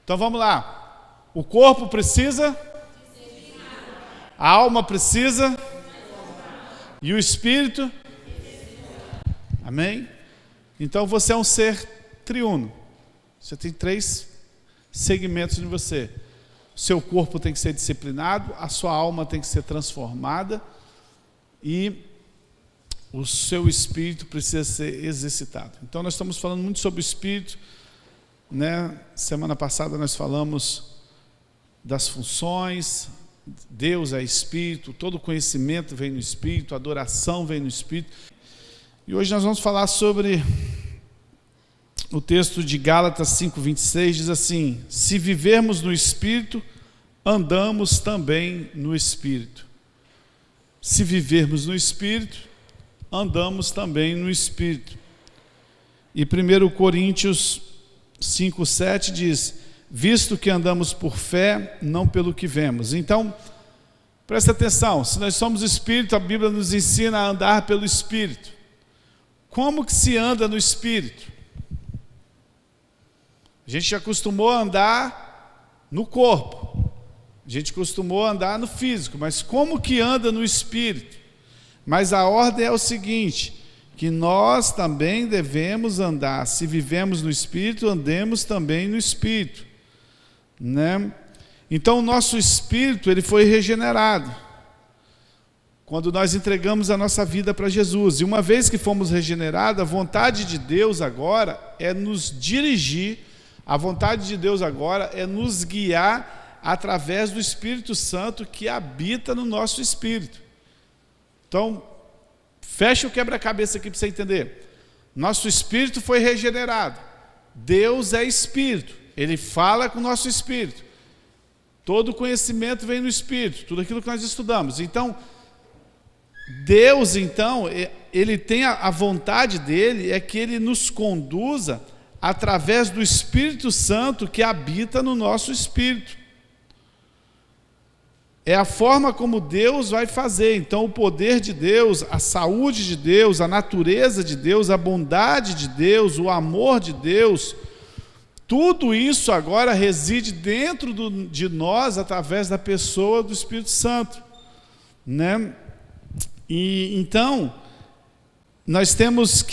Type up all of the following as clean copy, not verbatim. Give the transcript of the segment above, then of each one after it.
Então vamos lá. O corpo precisa, a alma precisa e o espírito. Amém? Então você é um ser triuno. Você tem 3 segmentos em você. Seu corpo tem que ser disciplinado, a sua alma tem que ser transformada e o seu espírito precisa ser exercitado. Então nós estamos falando muito sobre o espírito, né? Semana passada nós falamos das funções. Deus é espírito, todo conhecimento vem no espírito, adoração vem no espírito. E hoje nós vamos falar sobre o texto de Gálatas 5:26, diz assim: se vivermos no espírito, andamos também no espírito. Se vivermos no espírito, andamos também no espírito. E 1 Coríntios 5:7 diz: visto que andamos por fé, não pelo que vemos. Então, presta atenção, se nós somos espírito, a Bíblia nos ensina a andar pelo espírito. Como que se anda no espírito? A gente já acostumou a andar no corpo, a gente costumou a andar no físico, mas como que anda no espírito? Mas a ordem é o seguinte, que nós também devemos andar, se vivemos no espírito, andemos também no espírito, né? Então o nosso espírito, ele foi regenerado quando nós entregamos a nossa vida para Jesus, e uma vez que fomos regenerados, a vontade de Deus agora é nos dirigir. A vontade de Deus agora é nos guiar através do Espírito Santo que habita no nosso espírito. Então, fecha o quebra-cabeça aqui para você entender. Nosso espírito foi regenerado. Deus é espírito. Ele fala com o nosso espírito. Todo conhecimento vem no espírito, tudo aquilo que nós estudamos. Então, Deus, então, ele tem a vontade dele, é que ele nos conduza através do Espírito Santo que habita no nosso espírito. É a forma como Deus vai fazer. Então o poder de Deus, a saúde de Deus, a natureza de Deus, a bondade de Deus, o amor de Deus, tudo isso agora reside dentro de nós através da pessoa do Espírito Santo, né? E então nós temos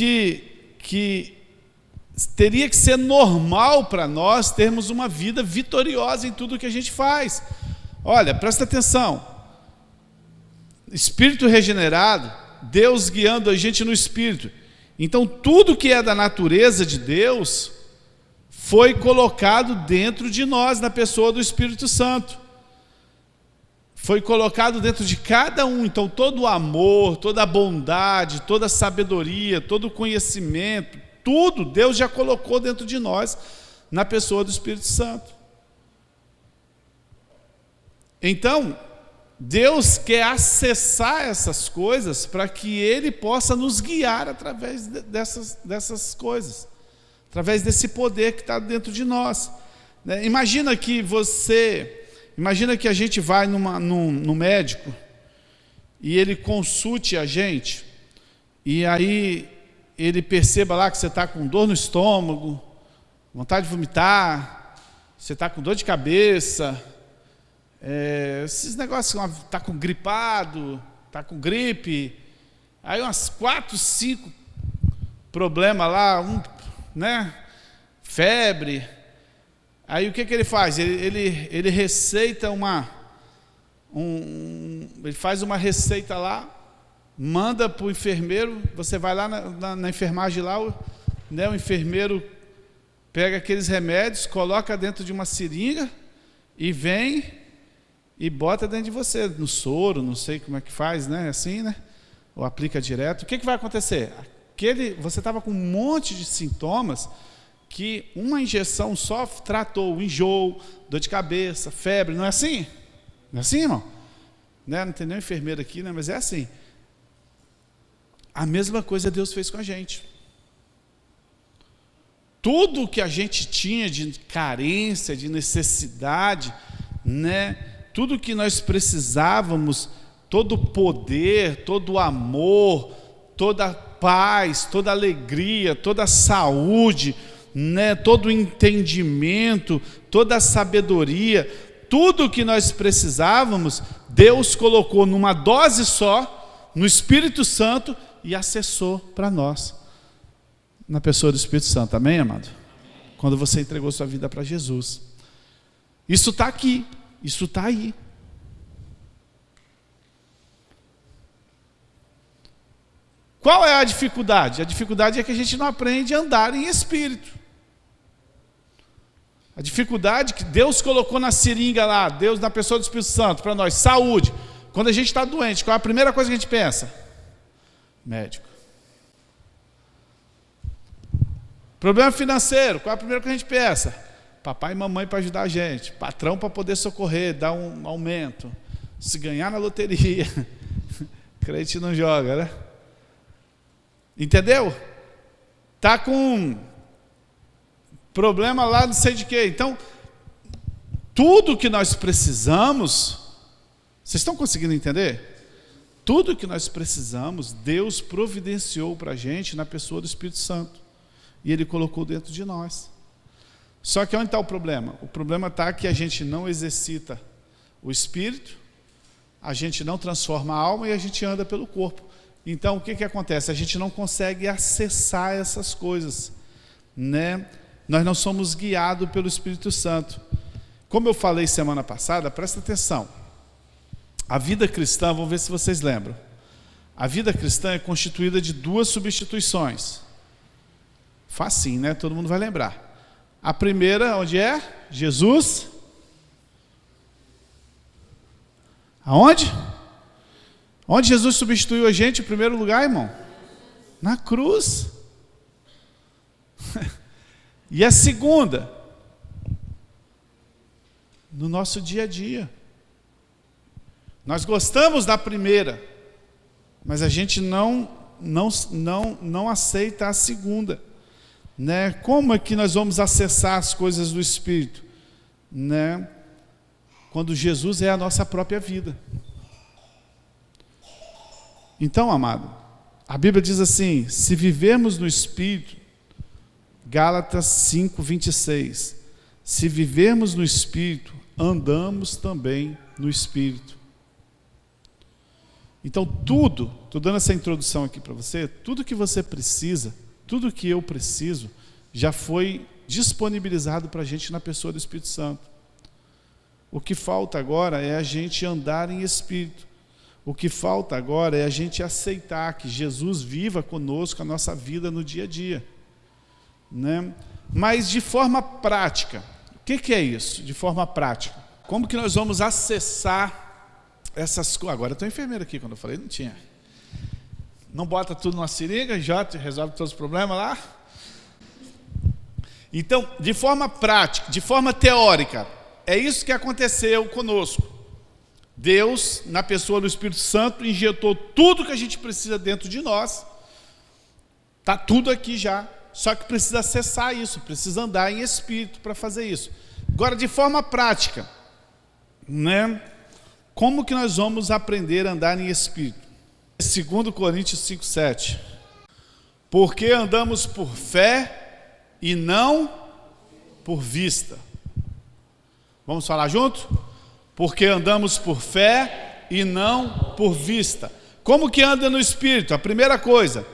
teria que ser normal para nós termos uma vida vitoriosa em tudo que a gente faz. Olha, presta atenção. Espírito regenerado, Deus guiando a gente no espírito. Então tudo que é da natureza de Deus foi colocado dentro de nós, na pessoa do Espírito Santo. Foi colocado dentro de cada um. Então todo o amor, toda a bondade, toda a sabedoria, todo o conhecimento, tudo Deus já colocou dentro de nós, na pessoa do Espírito Santo. Então, Deus quer acessar essas coisas para que Ele possa nos guiar através dessas coisas, através desse poder que está dentro de nós. Imagina que a gente vai no médico e ele consulte a gente, e aí ele perceba lá que você está com dor no estômago, vontade de vomitar, você está com dor de cabeça, esses negócios, está com gripado, está com gripe, aí umas 4, 5 problemas lá, né? Febre. Aí o que ele faz? Ele receita ele faz uma receita lá, manda para o enfermeiro, você vai lá na enfermagem lá, né, o enfermeiro pega aqueles remédios, coloca dentro de uma seringa e vem e bota dentro de você, no soro, não sei como é que faz, né, assim, né, ou aplica direto. O que vai acontecer? Você estava com um monte de sintomas que uma injeção só tratou: o enjoo, dor de cabeça, febre. Não é assim? Não é assim, irmão? Né? Não tem nenhum enfermeiro aqui, né? Mas é assim. A mesma coisa Deus fez com a gente. Tudo que a gente tinha de carência, de necessidade, né? Tudo que nós precisávamos, todo o poder, todo o amor, toda a paz, toda a alegria, toda a saúde, né? Todo o entendimento, toda a sabedoria, tudo o que nós precisávamos, Deus colocou numa dose só, no Espírito Santo, e acessou para nós, na pessoa do Espírito Santo. Amém, amado? Quando você entregou sua vida para Jesus. Isso está aqui, isso está aí. Qual é a dificuldade? A dificuldade é que a gente não aprende a andar em espírito. A dificuldade que Deus colocou na seringa lá, Deus na pessoa do Espírito Santo, para nós, saúde. Quando a gente está doente, qual é a primeira coisa que a gente pensa? Médico. Problema financeiro, qual é a primeira coisa que a gente pensa? Papai e mamãe para ajudar a gente, patrão para poder socorrer, dar um aumento. Se ganhar na loteria, crente não joga, né? Entendeu? Está com problema lá, não sei de quê. Então, tudo que nós precisamos, vocês estão conseguindo entender? Tudo que nós precisamos, Deus providenciou para a gente na pessoa do Espírito Santo. E Ele colocou dentro de nós. Só que onde está o problema? O problema está que a gente não exercita o Espírito, a gente não transforma a alma e a gente anda pelo corpo. Então, o que acontece? A gente não consegue acessar essas coisas, né? Nós não somos guiados pelo Espírito Santo. Como eu falei semana passada, presta atenção. A vida cristã, vamos ver se vocês lembram. A vida cristã é constituída de duas substituições. Facinho, né? Todo mundo vai lembrar. A primeira, onde é? Jesus. Aonde? Onde Jesus substituiu a gente em primeiro lugar, irmão? Na cruz. E a segunda? No nosso dia a dia. Nós gostamos da primeira, mas a gente não aceita a segunda. Né? Como é que nós vamos acessar as coisas do Espírito? Né? Quando Jesus é a nossa própria vida. Então, amado, a Bíblia diz assim: se vivermos no Espírito, Gálatas 5:26, se vivermos no Espírito, andamos também no Espírito. Então tudo, estou dando essa introdução aqui para você, tudo que você precisa, tudo que eu preciso, já foi disponibilizado para a gente na pessoa do Espírito Santo. O que falta agora é a gente andar em Espírito. O que falta agora é a gente aceitar que Jesus viva conosco a nossa vida no dia a dia. Né? Mas de forma prática, o que é isso? De forma prática, como que nós vamos acessar essas coisas? Agora eu estou enfermeiro aqui, quando eu falei não tinha. Não bota tudo numa seringa, já resolve todos os problemas lá. Então, de forma prática, de forma teórica, é isso que aconteceu conosco. Deus, na pessoa do Espírito Santo, injetou tudo que a gente precisa dentro de nós. Está tudo aqui já. Só que precisa acessar isso, precisa andar em Espírito para fazer isso. Agora, de forma prática, né? Como que nós vamos aprender a andar em Espírito? 2 Coríntios 5:7. Porque andamos por fé e não por vista. Vamos falar junto? Porque andamos por fé e não por vista. Como que anda no Espírito? A primeira coisa,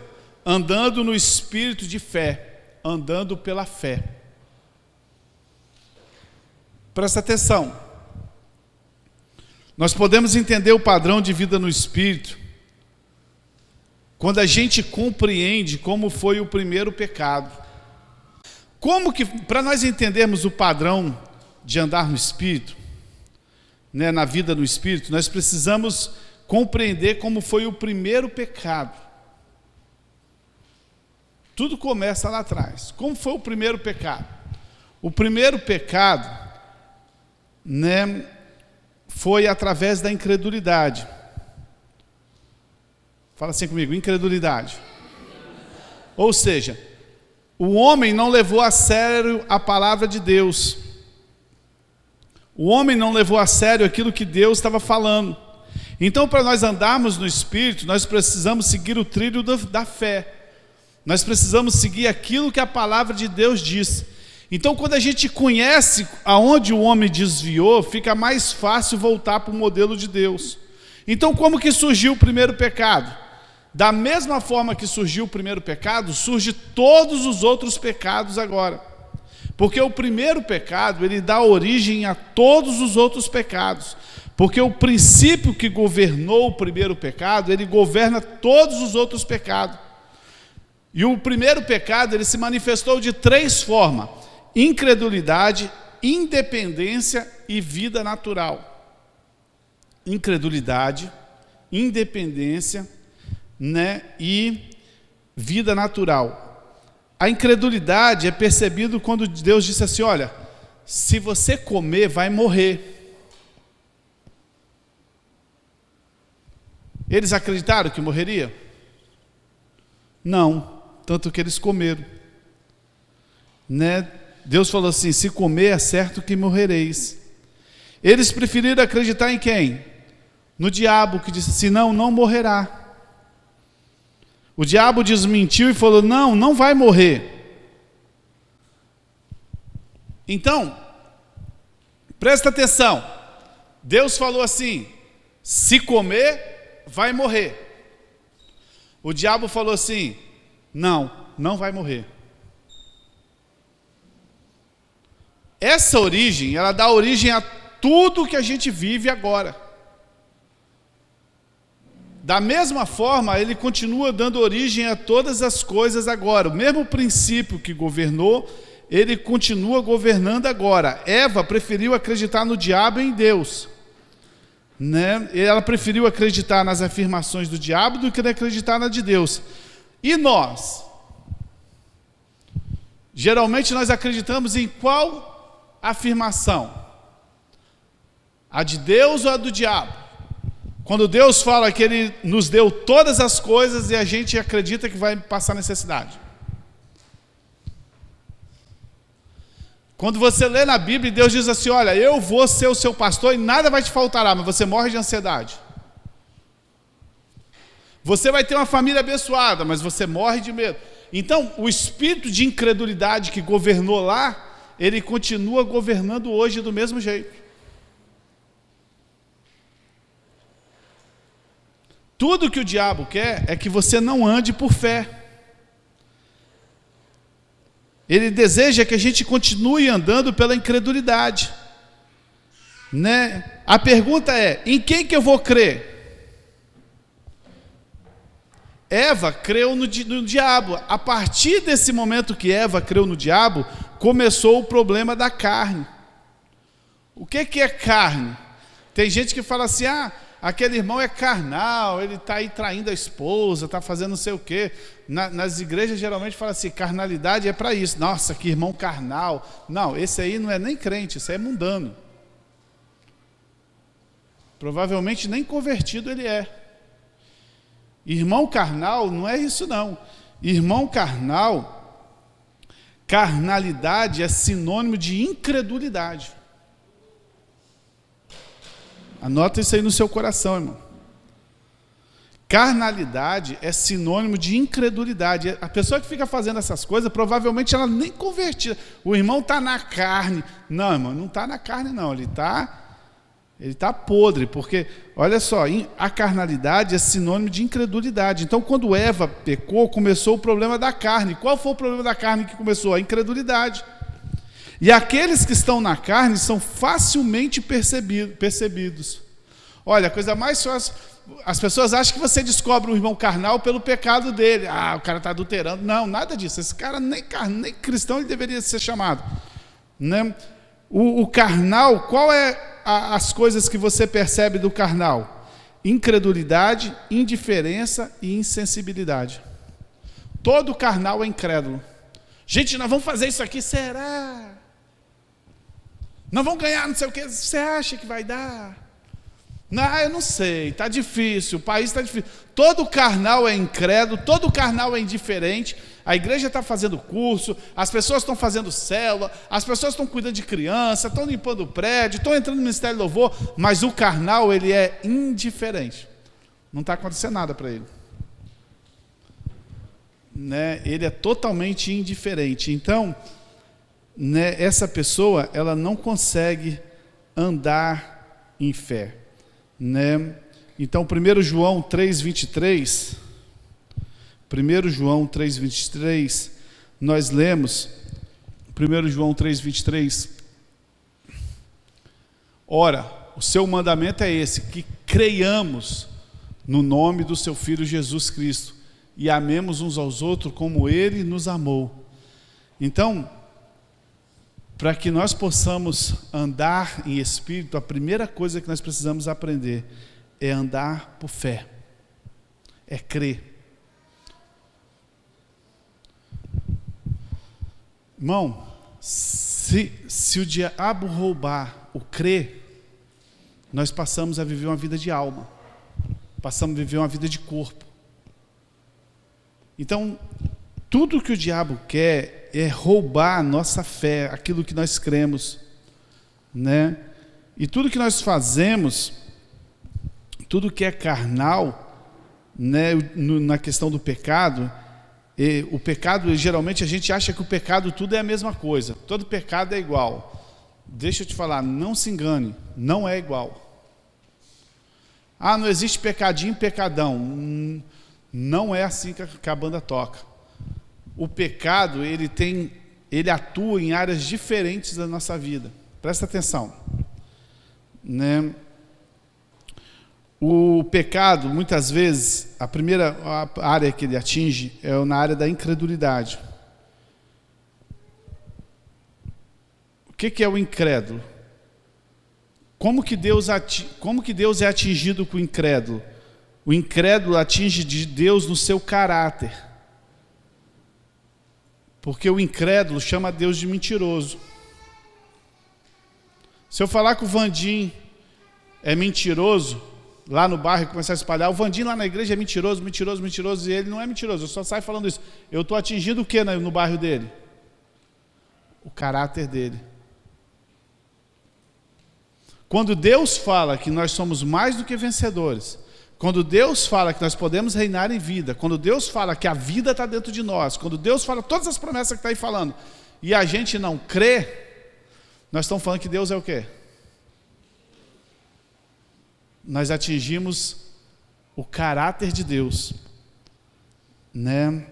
andando no Espírito de fé, andando pela fé. Presta atenção. Nós podemos entender o padrão de vida no Espírito quando a gente compreende como foi o primeiro pecado. Como que, para nós entendermos o padrão de andar no Espírito, né, na vida no Espírito, nós precisamos compreender como foi o primeiro pecado. Tudo começa lá atrás. Como foi o primeiro pecado? O primeiro pecado, né, foi através da incredulidade. Fala assim comigo, incredulidade. Ou seja, o homem não levou a sério a palavra de Deus. O homem não levou a sério aquilo que Deus estava falando. Então, para nós andarmos no Espírito, nós precisamos seguir o trilho da fé. Nós precisamos seguir aquilo que a palavra de Deus diz. Então, quando a gente conhece aonde o homem desviou, fica mais fácil voltar para o modelo de Deus. Então, como que surgiu o primeiro pecado? Da mesma forma que surgiu o primeiro pecado, surge todos os outros pecados agora. Porque o primeiro pecado, ele dá origem a todos os outros pecados. Porque o princípio que governou o primeiro pecado, ele governa todos os outros pecados. E o primeiro pecado, ele se manifestou de 3 formas: incredulidade, independência e vida natural. Incredulidade, independência, e vida natural. A incredulidade é percebido quando Deus disse assim: olha, se você comer, vai morrer. Eles acreditaram que morreria? Não, tanto que eles comeram. Deus falou assim: se comer, é certo que morrereis. Eles preferiram acreditar em quem? No diabo, que disse assim: não, não morrerá. O diabo desmentiu e falou: não, não vai morrer. Então, presta atenção. Deus falou assim: se comer, vai morrer. O diabo falou assim: não, não vai morrer. Essa origem, ela dá origem a tudo que a gente vive agora. Da mesma forma, ele continua dando origem a todas as coisas agora. O mesmo princípio que governou, ele continua governando agora. Eva preferiu acreditar no diabo e em Deus. Ela preferiu acreditar nas afirmações do diabo do que acreditar na de Deus. E nós? Geralmente nós acreditamos em qual afirmação? A de Deus ou a do diabo? Quando Deus fala que Ele nos deu todas as coisas e a gente acredita que vai passar necessidade. Quando você lê na Bíblia, Deus diz assim: olha, eu vou ser o seu pastor e nada vai te faltará, mas você morre de ansiedade. Você vai ter uma família abençoada, mas você morre de medo. Então, o espírito de incredulidade que governou lá, ele continua governando hoje do mesmo jeito. Tudo que o diabo quer é que você não ande por fé. Ele deseja que a gente continue andando pela incredulidade. A pergunta é: em quem que eu vou crer? Eva creu no diabo. A partir desse momento que Eva creu no diabo, começou o problema da carne. O que é carne? Tem gente que fala assim: aquele irmão é carnal, ele está aí traindo a esposa, está fazendo não sei o quê. Nas igrejas geralmente fala assim: carnalidade é para isso. Nossa, que irmão carnal. Não, esse aí não é nem crente, esse aí é mundano. Provavelmente nem convertido ele é. Irmão carnal não é isso não. Irmão carnal, carnalidade é sinônimo de incredulidade. Anota isso aí no seu coração, irmão. Carnalidade é sinônimo de incredulidade. A pessoa que fica fazendo essas coisas, provavelmente ela nem convertida. O irmão está na carne. Não, irmão, não está na carne não. Ele está podre, porque, olha só, a carnalidade é sinônimo de incredulidade. Então, quando Eva pecou, começou o problema da carne. Qual foi o problema da carne que começou? A incredulidade. E aqueles que estão na carne são facilmente percebidos. Olha, a coisa mais fácil, as pessoas acham que você descobre um irmão carnal pelo pecado dele. O cara está adulterando. Não, nada disso. Esse cara nem cristão ele deveria ser chamado. O carnal, qual é as coisas que você percebe do carnal? Incredulidade, indiferença e insensibilidade. Todo carnal é incrédulo. Gente, nós vamos fazer isso aqui, será? Nós vamos ganhar não sei o que, você acha que vai dar? Não, eu não sei, está difícil, o país está difícil. Todo carnal é incrédulo, todo carnal é indiferente. A igreja está fazendo curso, as pessoas estão fazendo célula, as pessoas estão cuidando de criança, estão limpando o prédio, estão entrando no ministério de louvor, mas o carnal, ele é indiferente. Não está acontecendo nada para ele. Ele é totalmente indiferente. Então, né, essa pessoa ela não consegue andar em fé, né? Então, 1 João 3,23, 1 João 3,23, nós lemos, 1 João 3,23, ora, o seu mandamento é esse, que creiamos no nome do seu Filho Jesus Cristo, e amemos uns aos outros como Ele nos amou. Então, para que nós possamos andar em espírito, a primeira coisa que nós precisamos aprender é andar por fé, é crer. Irmão, se o diabo roubar o crer, nós passamos a viver uma vida de alma, passamos a viver uma vida de corpo. Então, tudo que o diabo quer é roubar a nossa fé, aquilo que nós cremos, né? E tudo que nós fazemos, tudo que é carnal, né, na questão do pecado, o pecado, geralmente a gente acha que o pecado tudo é a mesma coisa, todo pecado é igual. Deixa eu te falar, não se engane, não é igual. Ah, não existe pecadinho e pecadão. Não é assim que a banda toca. O pecado, ele atua em áreas diferentes da nossa vida. Presta atenção, né? O pecado, muitas vezes, a primeira área que ele atinge é na área da incredulidade. O que é o incrédulo? Como que Deus é atingido com o incrédulo? O incrédulo atinge de Deus no seu caráter. Porque o incrédulo chama Deus de mentiroso. Se eu falar que o Vandim é mentiroso, lá no bairro, e começar a espalhar, o Vandim lá na igreja é mentiroso, mentiroso, mentiroso, e ele não é mentiroso, eu só saio falando isso. Eu estou atingindo o que no bairro dele? O caráter dele. Quando Deus fala que nós somos mais do que vencedores, quando Deus fala que nós podemos reinar em vida, quando Deus fala que a vida está dentro de nós, quando Deus fala todas as promessas que está aí falando, e a gente não crê, nós estamos falando que Deus é o quê? Nós atingimos o caráter de Deus, né?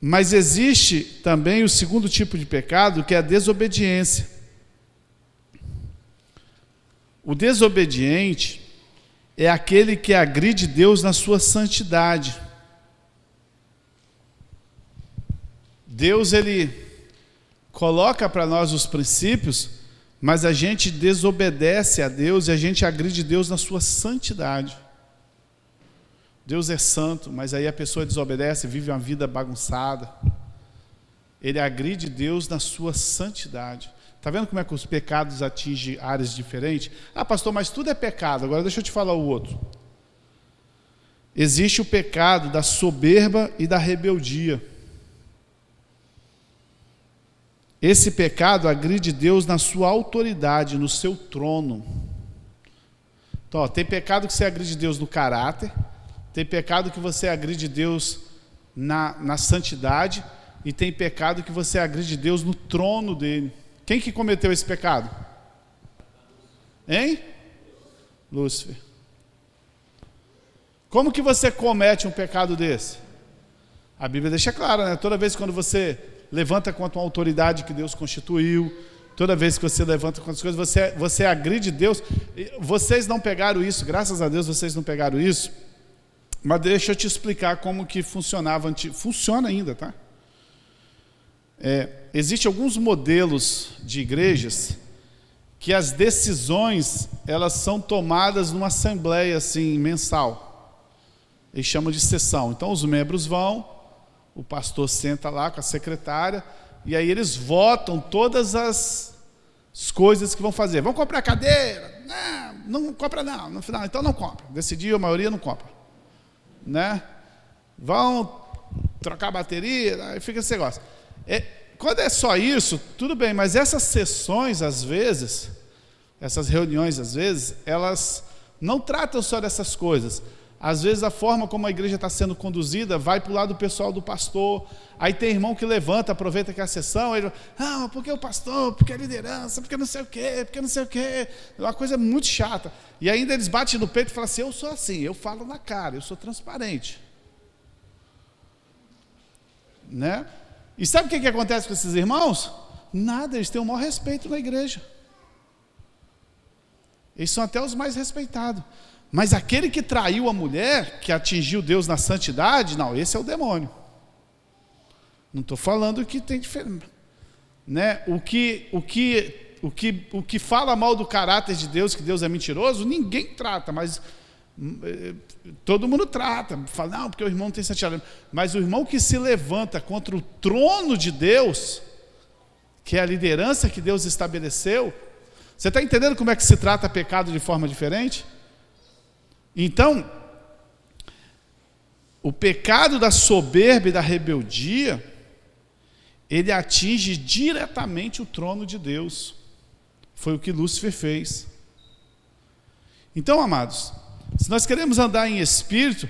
Mas existe também o segundo tipo de pecado, que é a desobediência. O desobediente é aquele que agride Deus na sua santidade. Deus, ele coloca para nós os princípios, mas a gente desobedece a Deus e a gente agride Deus na sua santidade. Deus é santo, mas aí a pessoa desobedece, vive uma vida bagunçada. Ele agride Deus na sua santidade. Está vendo como é que os pecados atingem áreas diferentes? Ah, pastor, mas tudo é pecado. Agora deixa eu te falar o outro. Existe o pecado da soberba e da rebeldia. Esse pecado agride Deus na sua autoridade, no seu trono. Então, tem pecado que você agride Deus no caráter, tem pecado que você agride Deus na santidade, e tem pecado que você agride Deus no trono dele. Quem que cometeu esse pecado? Hein? Lúcifer. Como que você comete um pecado desse? A Bíblia deixa claro, né? Toda vez quando você levanta contra uma autoridade que Deus constituiu, toda vez que você levanta contra as coisas, você agride Deus. Vocês não pegaram isso, graças a Deus vocês não pegaram isso, mas deixa eu te explicar como que funcionava antes. Funciona ainda, tá? Existem alguns modelos de igrejas que as decisões, elas são tomadas numa assembleia assim, mensal. Eles chamam de sessão. Então os membros vão, o pastor senta lá com a secretária, e aí eles votam todas as coisas que vão fazer. Vão comprar cadeira? Não compra não. No final, então não compra. Decidiu, a maioria não compra, né? Vão trocar bateria, aí fica esse negócio. Quando é só isso, tudo bem, mas essas sessões, às vezes, essas reuniões, às vezes, elas não tratam só dessas coisas, Às vezes a forma como a igreja está sendo conduzida vai para o lado pessoal do pastor. Aí tem irmão que levanta, aproveita que é a sessão, ele fala, porque o pastor, porque a liderança, porque não sei o quê, porque não sei o quê. É uma coisa muito chata. E ainda eles batem no peito e falam assim, eu sou assim, eu falo na cara, eu sou transparente. Né? E sabe o que acontece com esses irmãos? Nada, eles têm o maior respeito na igreja. Eles são até os mais respeitados. Mas aquele que traiu a mulher, que atingiu Deus na santidade, não, esse é o demônio. Não estou falando que tem diferença. Né? O que fala mal do caráter de Deus, que Deus é mentiroso, ninguém trata, mas todo mundo trata. Fala, não, porque o irmão não tem santidade. Mas o irmão que se levanta contra o trono de Deus, que é a liderança que Deus estabeleceu, você está entendendo como é que se trata pecado de forma diferente? Então, o pecado da soberba e da rebeldia, ele atinge diretamente o trono de Deus. Foi o que Lúcifer fez. Então, amados, se nós queremos andar em espírito,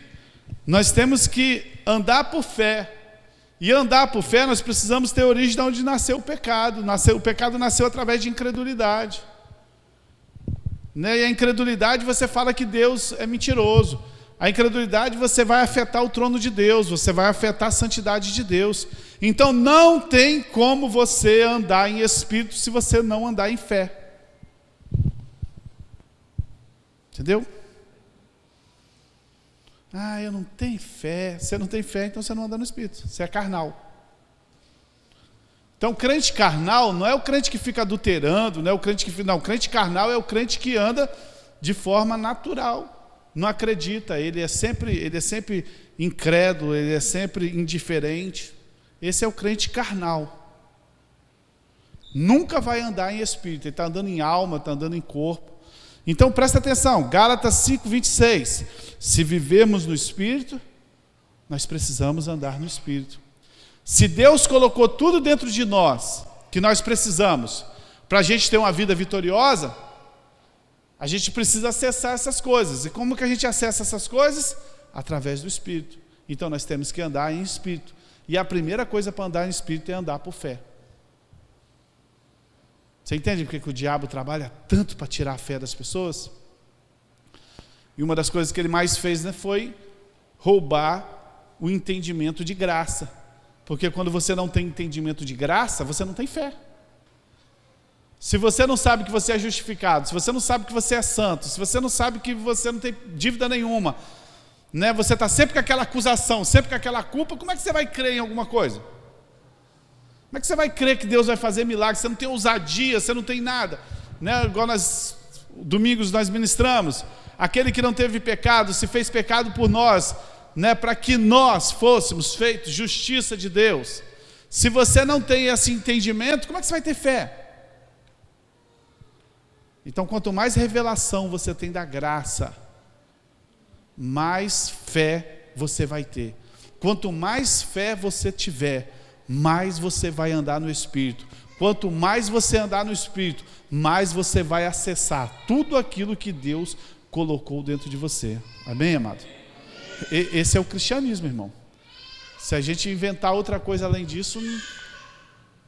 nós temos que andar por fé. E andar por fé, nós precisamos ter origem de onde nasceu o pecado. O pecado nasceu através de incredulidade. Né? E a incredulidade, você fala que Deus é mentiroso. A incredulidade, você vai afetar o trono de Deus, você vai afetar a santidade de Deus. Então não tem como você andar em espírito se você não andar em fé. Entendeu? Ah, eu não tenho fé. Você não tem fé, então você não anda no espírito. Você é carnal. Então, crente carnal não é o crente que fica adulterando, não é o crente que... Não, o crente carnal é o crente que anda de forma natural. Não acredita, ele é sempre incrédulo, ele é sempre indiferente. Esse é o crente carnal. Nunca vai andar em espírito, ele está andando em alma, está andando em corpo. Então, presta atenção, Gálatas 5:26. Se vivermos no espírito, nós precisamos andar no espírito. Se Deus colocou tudo dentro de nós, que nós precisamos, para a gente ter uma vida vitoriosa, a gente precisa acessar essas coisas. E como que a gente acessa essas coisas? Através do Espírito. Então nós temos que andar em Espírito. E a primeira coisa para andar em Espírito é andar por fé. Você entende por que o diabo trabalha tanto para tirar a fé das pessoas? E uma das coisas que ele mais fez, né, foi roubar o entendimento de graça. Porque quando você não tem entendimento de graça, você não tem fé. Se você não sabe que você é justificado, se você não sabe que você é santo, se você não sabe que você não tem dívida nenhuma, né, você está sempre com aquela acusação, sempre com aquela culpa, como é que você vai crer em alguma coisa? Como é que você vai crer que Deus vai fazer milagre? Você não tem ousadia, você não tem nada. Né? Igual domingos nós ministramos, aquele que não teve pecado, se fez pecado por nós, né, para que nós fôssemos feitos justiça de Deus. Se você não tem esse entendimento, como é que você vai ter fé? Então, quanto mais revelação você tem da graça, mais fé você vai ter. Quanto mais fé você tiver, mais você vai andar no Espírito. Quanto mais você andar no Espírito, mais você vai acessar tudo aquilo que Deus colocou dentro de você. Amém, amado? Esse é o cristianismo, irmão. Se a gente inventar outra coisa além disso,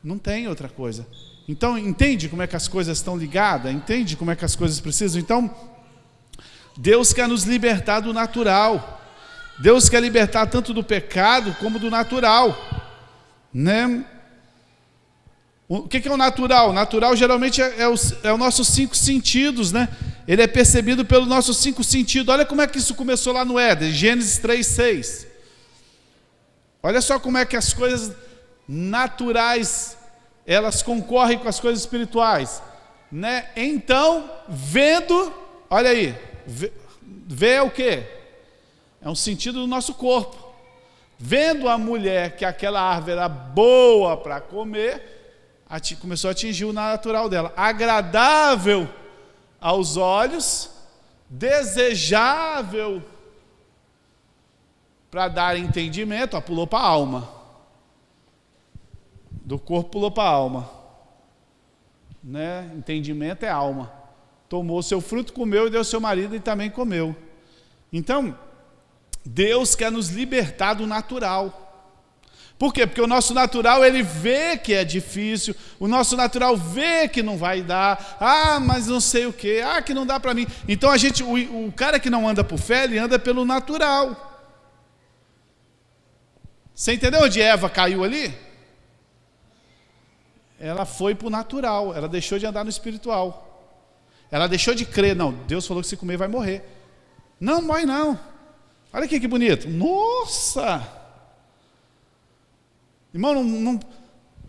não tem outra coisa. Então, entende como é que as coisas estão ligadas? Entende como é que as coisas precisam? Então, Deus quer nos libertar do natural. Deus quer libertar tanto do pecado como do natural. Né? O que é o natural? O natural geralmente é os nossos 5 sentidos, né? Ele é percebido pelos nossos 5 sentidos. Olha como é que isso começou lá no Éden, Gênesis 3:6. Olha só como é que as coisas naturais, elas concorrem com as coisas espirituais, né? Então, vendo, olha aí, ver é o quê? É um sentido do nosso corpo. Vendo a mulher que aquela árvore era boa para comer, começou a atingir o natural dela, agradável aos olhos, desejável para dar entendimento, pulou para a alma. Do corpo pulou para a alma. Né? Entendimento é alma. Tomou seu fruto, comeu e deu ao seu marido e também comeu. Então, Deus quer nos libertar do natural. Por quê? Porque o nosso natural, ele vê que é difícil, o nosso natural vê que não vai dar, mas não sei o quê, que não dá para mim. Então o cara que não anda por fé, ele anda pelo natural. Você entendeu onde Eva caiu ali? Ela foi para o natural, ela deixou de andar no espiritual. Ela deixou de crer, não, Deus falou que se comer vai morrer. Não morre não. Olha aqui que bonito. Nossa! Irmão, não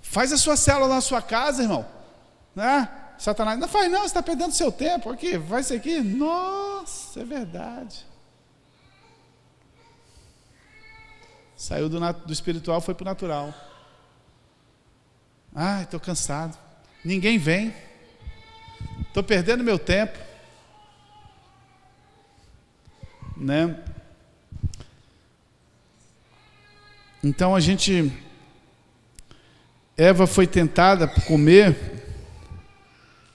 faz a sua célula na sua casa, irmão. Né? Satanás, não faz não, você está perdendo seu tempo. Aqui, vai isso aqui. Nossa, é verdade. Saiu do espiritual, foi para o natural. Estou cansado. Ninguém vem. Estou perdendo meu tempo. Né? Então Eva foi tentada por comer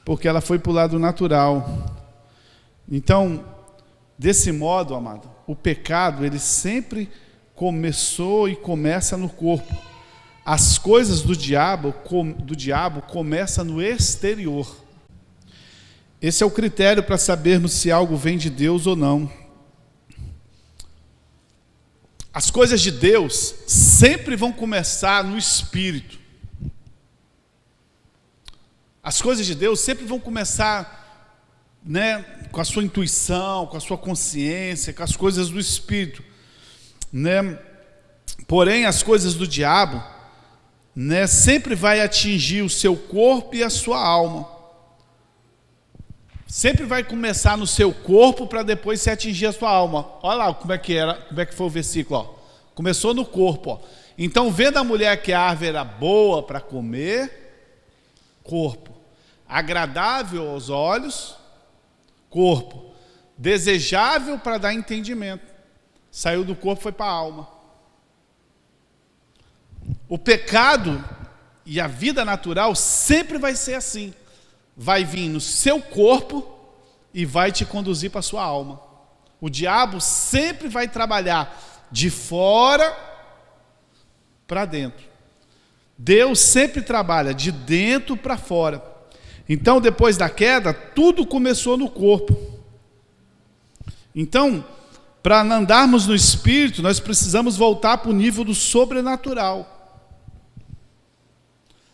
porque ela foi para o lado natural. Então, desse modo, amado, o pecado, ele sempre começou e começa no corpo. As coisas do diabo começam no exterior. Esse é o critério para sabermos se algo vem de Deus ou não. As coisas de Deus sempre vão começar no espírito. As coisas de Deus sempre vão começar, né, com a sua intuição, com a sua consciência, com as coisas do espírito, né? Porém, as coisas do diabo, né, sempre vai atingir o seu corpo e a sua alma. Sempre vai começar no seu corpo para depois se atingir a sua alma. Olha lá como é que foi o versículo, ó. Começou no corpo, ó. Então, vendo a mulher que a árvore era boa para comer, corpo. Agradável aos olhos, corpo. Desejável para dar entendimento. Saiu do corpo, foi para a alma. O pecado e a vida natural sempre vai ser assim. Vai vir no seu corpo e vai te conduzir para a sua alma. O diabo sempre vai trabalhar de fora para dentro. Deus sempre trabalha de dentro para fora. Então, depois da queda, tudo começou no corpo. Então, para andarmos no espírito, nós precisamos voltar para o nível do sobrenatural.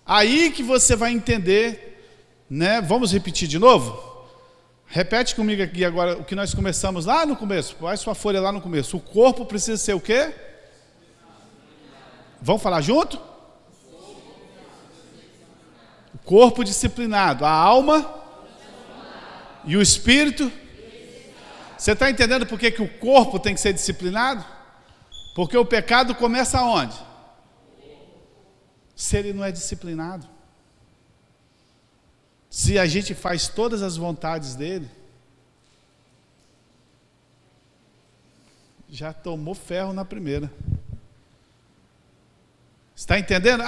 Aí que você vai entender, né? Vamos repetir de novo? Repete comigo aqui agora o que nós começamos lá no começo. Põe sua folha lá no começo. O corpo precisa ser o quê? Vamos falar junto? O corpo disciplinado, a alma e o espírito. Você está entendendo por que o corpo tem que ser disciplinado? Porque o pecado começa aonde? Se ele não é disciplinado. Se a gente faz todas as vontades dele, já tomou ferro na primeira. Está entendendo?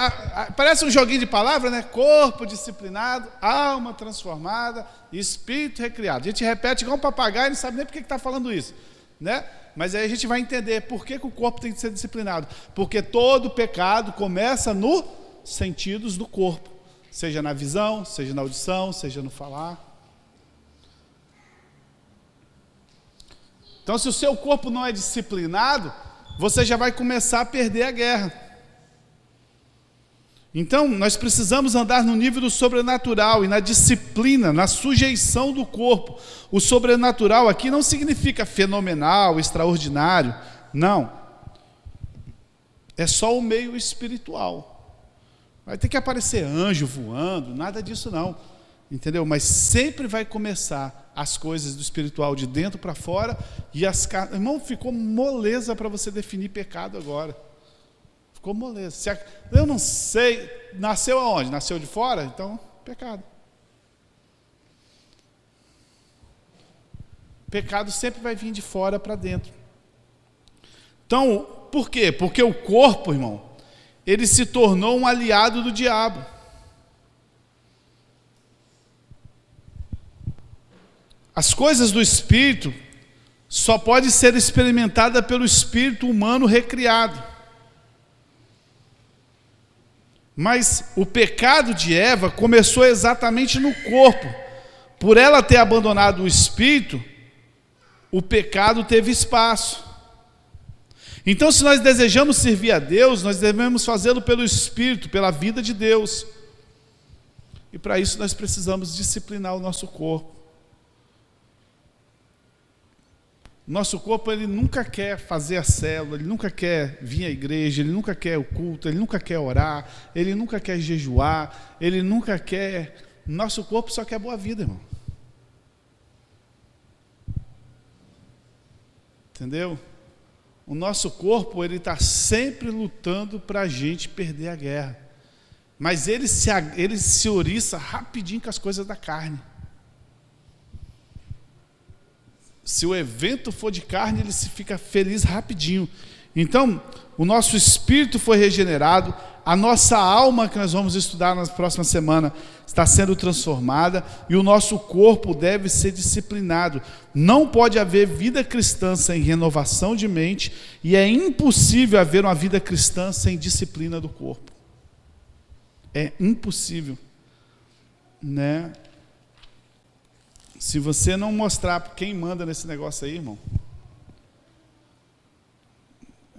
Parece um joguinho de palavras, né? Corpo disciplinado, alma transformada, espírito recriado. A gente repete igual um papagaio e não sabe nem por que está falando isso, né? Mas aí a gente vai entender por que o corpo tem que ser disciplinado. Porque todo pecado começa nos sentidos do corpo. Seja na visão, seja na audição, seja no falar. Então, se o seu corpo não é disciplinado, você já vai começar a perder a guerra. Então, nós precisamos andar no nível do sobrenatural e na disciplina, na sujeição do corpo. O sobrenatural aqui não significa fenomenal, extraordinário. Não. É só o meio espiritual. Vai ter que aparecer anjo voando, nada disso não. Entendeu? Mas sempre vai começar as coisas do espiritual de dentro para fora e as carnes. Irmão, ficou moleza para você definir pecado agora. Ficou moleza. Eu não sei, nasceu aonde? Nasceu de fora? Então, pecado. Pecado sempre vai vir de fora para dentro. Então, por quê? Porque o corpo, irmão, ele se tornou um aliado do diabo. As coisas do espírito só pode ser experimentada pelo espírito humano recriado. Mas o pecado de Eva começou exatamente no corpo. Por ela ter abandonado o espírito, o pecado teve espaço. Então, se nós desejamos servir a Deus, nós devemos fazê-lo pelo Espírito, pela vida de Deus. E para isso nós precisamos disciplinar o nosso corpo. Nosso corpo, ele nunca quer fazer a célula, ele nunca quer vir à igreja, ele nunca quer o culto, ele nunca quer orar, ele nunca quer jejuar, ele nunca quer... Nosso corpo só quer boa vida, irmão. Entendeu? O nosso corpo, ele está sempre lutando para a gente perder a guerra. Mas ele se oriça rapidinho com as coisas da carne. Se o evento for de carne, ele se fica feliz rapidinho. Então, o nosso espírito foi regenerado, a nossa alma, que nós vamos estudar na próxima semana, está sendo transformada, e o nosso corpo deve ser disciplinado. Não pode haver vida cristã sem renovação de mente, e é impossível haver uma vida cristã sem disciplina do corpo. É impossível, né? Se você não mostrar quem manda nesse negócio aí, irmão,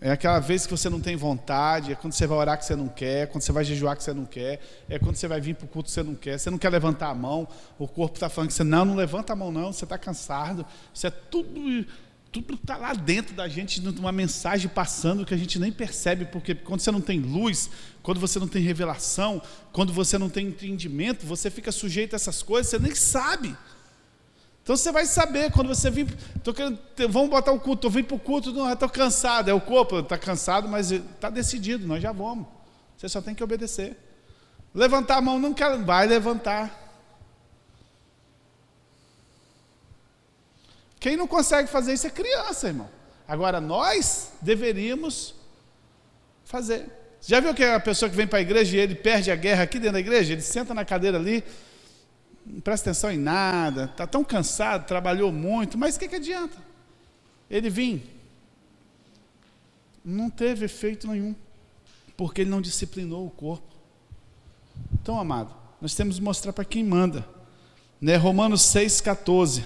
é aquela vez que você não tem vontade, é quando você vai orar que você não quer, é quando você vai jejuar que você não quer, é quando você vai vir para o culto que você não quer levantar a mão, o corpo está falando que você não levanta a mão não, você está cansado, isso é tudo está lá dentro da gente, uma mensagem passando que a gente nem percebe, porque quando você não tem luz, quando você não tem revelação, quando você não tem entendimento, você fica sujeito a essas coisas, você nem sabe. Então você vai saber, quando você vir, vamos botar o culto, estou vindo para o culto, não, estou cansado, é o corpo, está cansado, mas está decidido, nós já vamos, você só tem que obedecer. Levantar a mão, não quer, vai levantar. Quem não consegue fazer isso é criança, irmão. Agora nós deveríamos fazer. Já viu que a pessoa que vem para a igreja e ele perde a guerra aqui dentro da igreja, ele senta na cadeira ali, não presta atenção em nada, está tão cansado, trabalhou muito, mas o que adianta? Ele vir, não teve efeito nenhum, porque ele não disciplinou o corpo. Então, amado, nós temos que mostrar para quem manda, né? Romanos 6,14,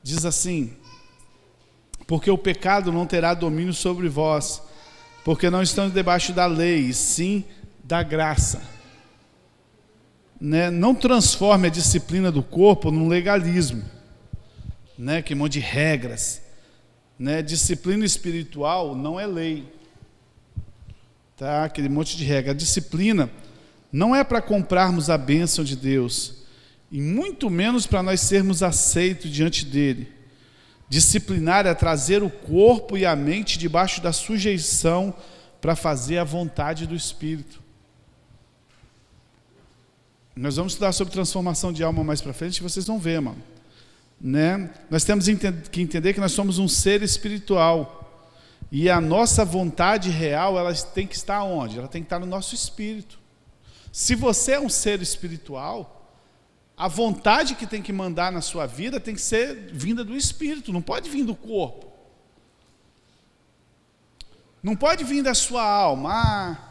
diz assim: porque o pecado não terá domínio sobre vós, porque não estamos debaixo da lei, e sim da graça. Né? Não transforme a disciplina do corpo num legalismo, né? Que é um monte de regras, né? Disciplina espiritual não é lei, tá? Aquele monte de regra. A disciplina não é para comprarmos a bênção de Deus, e muito menos para nós sermos aceitos diante dele. Disciplinar é trazer o corpo e a mente debaixo da sujeição para fazer a vontade do Espírito. Nós vamos estudar sobre transformação de alma mais para frente, vocês vão ver, mano. Né? Nós temos que entender que nós somos um ser espiritual, e a nossa vontade real, ela tem que estar onde? Ela tem que estar no nosso espírito. Se você é um ser espiritual, a vontade que tem que mandar na sua vida tem que ser vinda do espírito, não pode vir do corpo. Não pode vir da sua alma.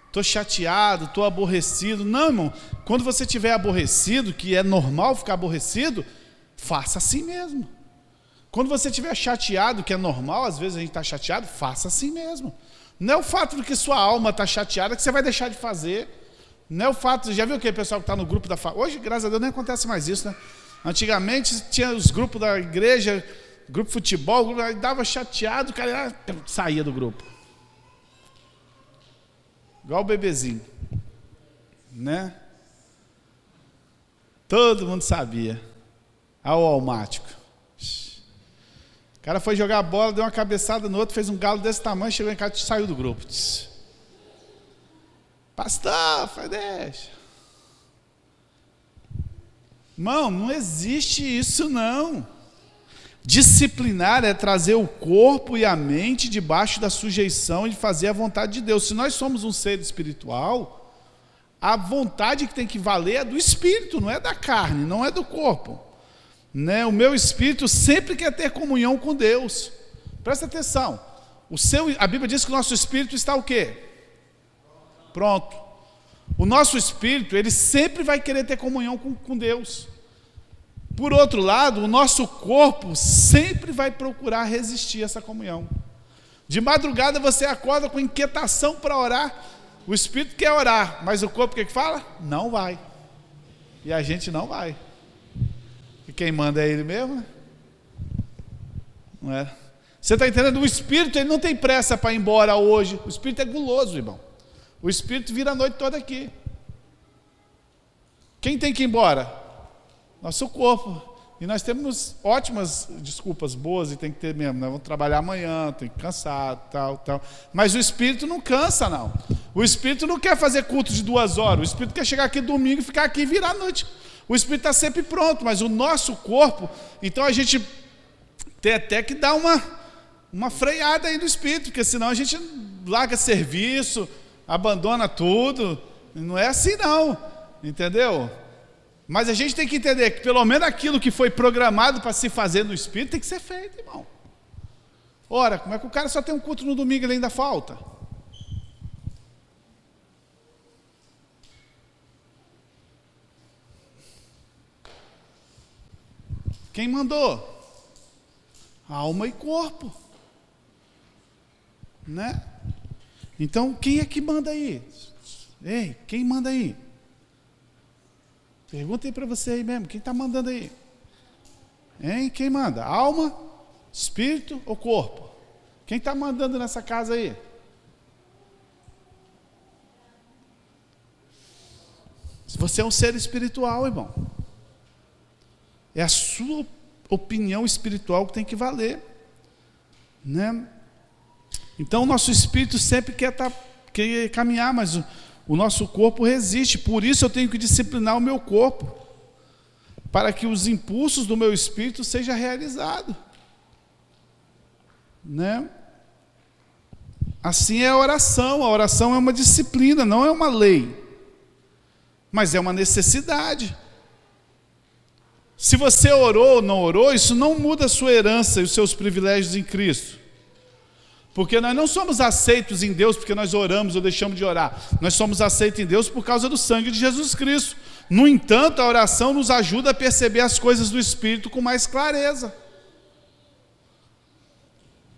Estou chateado, estou aborrecido. Não, irmão, quando você estiver aborrecido, que é normal ficar aborrecido, faça assim mesmo. Quando você estiver chateado, que é normal, às vezes a gente está chateado, faça assim mesmo. Não é o fato de que sua alma está chateada que você vai deixar de fazer. Não é o fato, já viu aquele pessoal que está no grupo da família? Hoje, graças a Deus, nem acontece mais isso, né? Antigamente tinha os grupos da igreja, grupo de futebol, dava chateado, o cara saía do grupo. Igual o bebezinho, né? Todo mundo sabia. Ao almático. O cara foi jogar a bola, deu uma cabeçada no outro, fez um galo desse tamanho, chegou em casa e saiu do grupo. Pastor, deixa. Irmão, não existe isso não. Disciplinar é trazer o corpo e a mente debaixo da sujeição e de fazer a vontade de Deus. Se nós somos um ser espiritual, a vontade que tem que valer é do espírito, não é da carne, não é do corpo. né? O meu espírito sempre quer ter comunhão com Deus. Presta atenção. A Bíblia diz que o nosso espírito está o quê? Pronto. O nosso espírito, ele sempre vai querer ter comunhão com Deus. Por outro lado, o nosso corpo sempre vai procurar resistir a essa comunhão. De madrugada você acorda com inquietação para orar. O espírito quer orar, mas o corpo o que fala? Não vai. E a gente não vai. E quem manda é ele mesmo, né? Não é? Você está entendendo? O espírito ele não tem pressa para ir embora hoje. O espírito é guloso, irmão. O espírito vira a noite toda aqui. Quem tem que ir embora? Nosso corpo. E nós temos ótimas desculpas boas, e tem que ter mesmo. Nós vamos trabalhar amanhã, tem que cansar, tal. Mas o espírito não cansa, não. O espírito não quer fazer culto de 2 horas. O espírito quer chegar aqui domingo e ficar aqui e virar a noite. O espírito está sempre pronto, mas o nosso corpo, então a gente tem até que dar uma freada aí no espírito, porque senão a gente larga serviço, abandona tudo. Não é assim não, entendeu? Mas a gente tem que entender que pelo menos aquilo que foi programado para se fazer no espírito tem que ser feito, irmão. Ora, como é que o cara só tem um culto no domingo e ele ainda falta? Quem mandou? Alma e corpo, né? Então, quem é que manda aí? Ei, quem manda aí? Pergunta aí para você aí mesmo, quem está mandando aí? Hein? Quem manda? Alma, espírito ou corpo? Quem está mandando nessa casa aí? Você é um ser espiritual, irmão. É a sua opinião espiritual que tem que valer, né? Então o nosso espírito sempre quer caminhar, mas o nosso corpo resiste. Por isso eu tenho que disciplinar o meu corpo, para que os impulsos do meu espírito sejam realizados, né? Assim é a oração. A oração é uma disciplina, não é uma lei, mas é uma necessidade. Se você orou ou não orou, isso não muda a sua herança e os seus privilégios em Cristo. Porque nós não somos aceitos em Deus porque nós oramos ou deixamos de orar. Nós somos aceitos em Deus por causa do sangue de Jesus Cristo. No entanto, a oração nos ajuda a perceber as coisas do Espírito com mais clareza.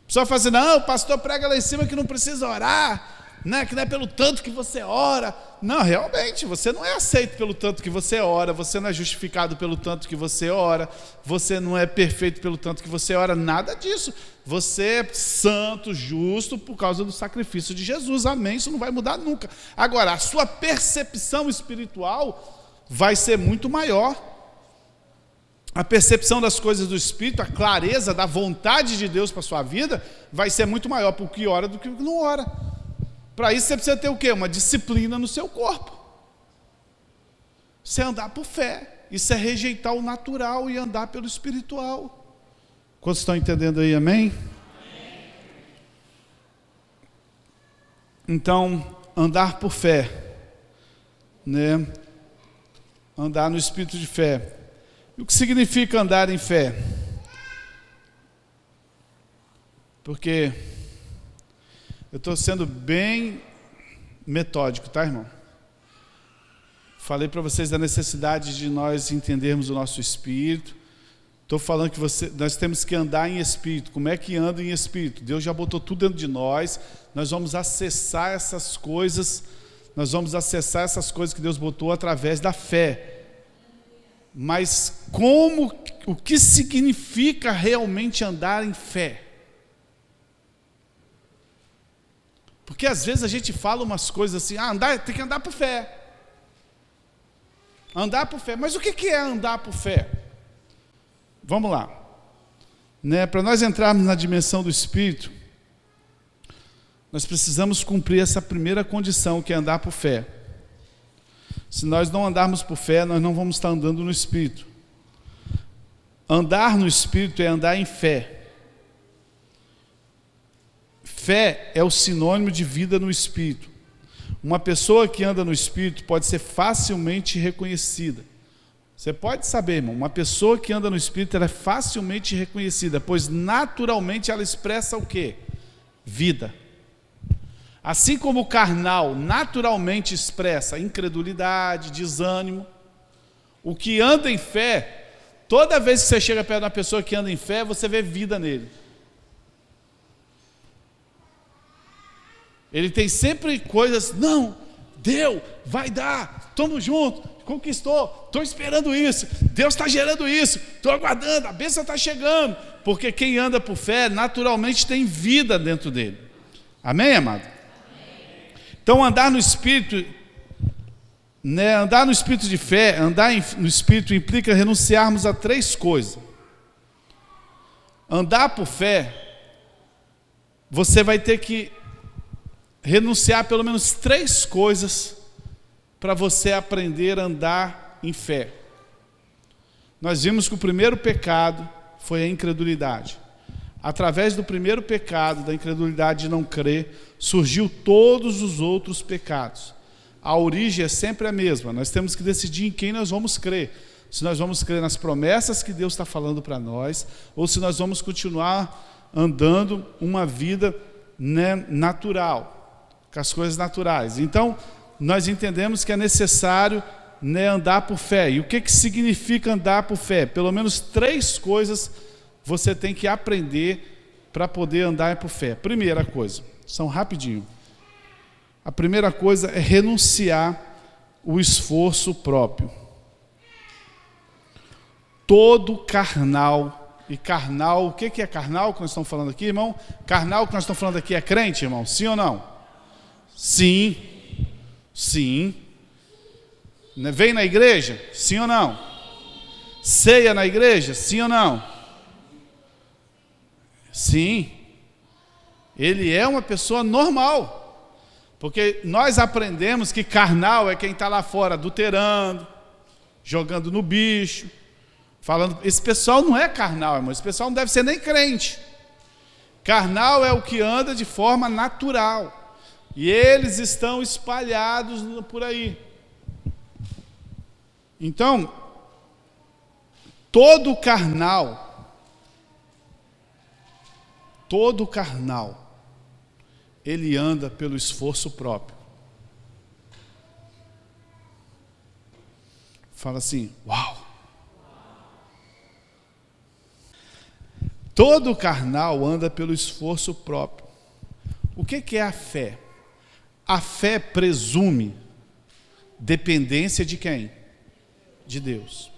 A pessoa fala assim, não, o pastor prega lá em cima que não precisa orar, né? Que não é pelo tanto que você ora. Não, realmente, você não é aceito pelo tanto que você ora, você não é justificado pelo tanto que você ora, você não é perfeito pelo tanto que você ora, nada disso. Você é santo, justo, por causa do sacrifício de Jesus, amém, isso não vai mudar nunca. Agora, a sua percepção espiritual vai ser muito maior. A percepção das coisas do Espírito, a clareza da vontade de Deus para a sua vida, vai ser muito maior para o que ora do que o que não ora. Para isso você precisa ter o quê? Uma disciplina no seu corpo. Isso é andar por fé. Isso é rejeitar o natural e andar pelo espiritual. Quantos estão entendendo aí, amém? Amém. Então, andar por fé, né? Andar no espírito de fé. E o que significa andar em fé? Porque eu estou sendo bem metódico, tá, irmão? Falei para vocês da necessidade de nós entendermos o nosso espírito. Estou falando que nós temos que andar em espírito. Como é que anda em espírito? Deus já botou tudo dentro de nós. Nós vamos acessar essas coisas. Nós vamos acessar essas coisas que Deus botou através da fé. Mas o que significa realmente andar em fé? Porque às vezes a gente fala umas coisas assim, tem que andar por fé. Andar por fé. Mas o que é andar por fé? Vamos lá. Né? Para nós entrarmos na dimensão do Espírito, nós precisamos cumprir essa primeira condição, que é andar por fé. Se nós não andarmos por fé, nós não vamos estar andando no Espírito. Andar no Espírito é andar em fé. Fé é o sinônimo de vida no Espírito. Uma pessoa que anda no Espírito pode ser facilmente reconhecida. Você pode saber, irmão, uma pessoa que anda no Espírito, ela é facilmente reconhecida, pois naturalmente ela expressa o quê? Vida. Assim como o carnal naturalmente expressa incredulidade, desânimo, o que anda em fé, toda vez que você chega perto de uma pessoa que anda em fé, você vê vida nele. Ele tem sempre coisas, não, deu, vai dar, estamos juntos, conquistou, estou esperando isso, Deus está gerando isso, estou aguardando, a bênção está chegando, porque quem anda por fé, naturalmente tem vida dentro dele. Amém, amado? Amém. Então, andar no Espírito, né, andar no Espírito de fé, no Espírito implica renunciarmos a 3 coisas. Andar por fé, você vai ter que renunciar a pelo menos 3 coisas para você aprender a andar em fé. Nós vimos que o primeiro pecado foi a incredulidade. Através do primeiro pecado, da incredulidade de não crer, surgiu todos os outros pecados. A origem é sempre a mesma. Nós temos que decidir em quem nós vamos crer. Se nós vamos crer nas promessas que Deus está falando para nós, ou se nós vamos continuar andando uma vida, né, natural, com as coisas naturais. Então, nós entendemos que é necessário, né, andar por fé. E o que significa andar por fé? Pelo menos 3 coisas você tem que aprender para poder andar por fé. Primeira coisa, são rapidinho. A primeira coisa é renunciar o esforço próprio. Todo carnal, e carnal, o que é carnal que nós estamos falando aqui, irmão? Carnal que nós estamos falando aqui é crente, irmão? Sim ou não? Sim. Sim. Vem na igreja? Sim ou não? Ceia na igreja? Sim ou não? Sim. Ele é uma pessoa normal. Porque nós aprendemos que carnal é quem está lá fora adulterando, jogando no bicho, falando. Esse pessoal não é carnal, irmão. Esse pessoal não deve ser nem crente. Carnal é o que anda de forma natural. E eles estão espalhados por aí. Então, todo carnal, ele anda pelo esforço próprio. Fala assim, uau! Todo carnal anda pelo esforço próprio. O que é a fé? A fé presume dependência de quem? De Deus.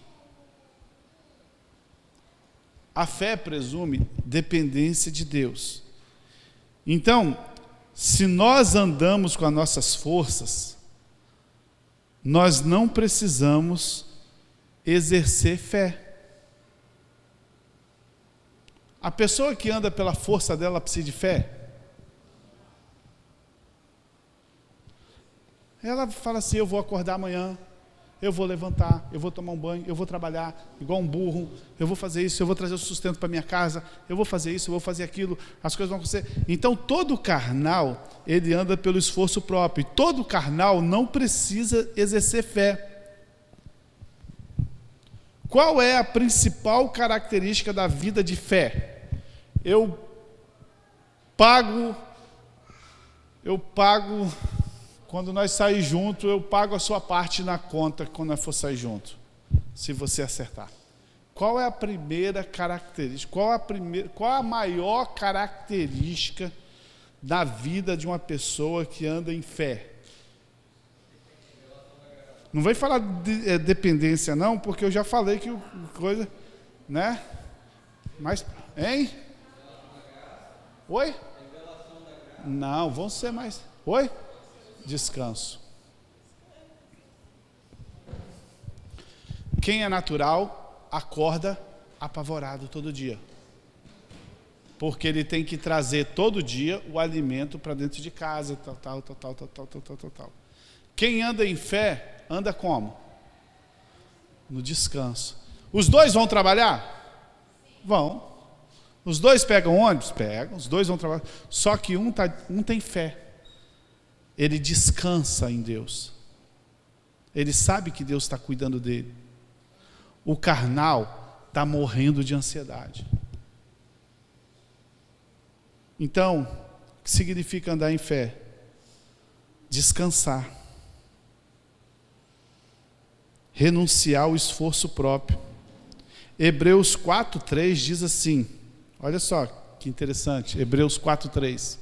A fé presume dependência de Deus. Então, se nós andamos com as nossas forças, nós não precisamos exercer fé. A pessoa que anda pela força dela precisa de fé? Ela fala assim, eu vou acordar amanhã, eu vou levantar, eu vou tomar um banho, eu vou trabalhar igual um burro, eu vou fazer isso, eu vou trazer o sustento para minha casa, eu vou fazer isso, eu vou fazer aquilo, as coisas vão acontecer. Então todo carnal, ele anda pelo esforço próprio, e todo carnal não precisa exercer fé. Qual é a principal característica da vida de fé? Eu pago, quando nós sair junto, eu pago a sua parte na conta quando nós for sair junto, se você acertar. Qual é a primeira característica? Qual a maior característica da vida de uma pessoa que anda em fé? Não vem falar de dependência não, porque eu já falei que coisa, né? Mas, hein? Oi? Não, vão ser mais. Oi? Descanso. Quem é natural acorda apavorado todo dia, porque ele tem que trazer todo dia o alimento para dentro de casa, tal. Quem anda em fé anda como? No descanso. Os dois vão trabalhar? Vão. Os dois pegam ônibus? Pegam. Os dois vão trabalhar. Só que um tem fé. Ele descansa em Deus. Ele sabe que Deus está cuidando dele. o carnal está morrendo de ansiedade. Então, o que significa andar em fé? Descansar. Renunciar ao esforço próprio. Hebreus 4:3 diz assim, olha só que interessante, Hebreus 4:3.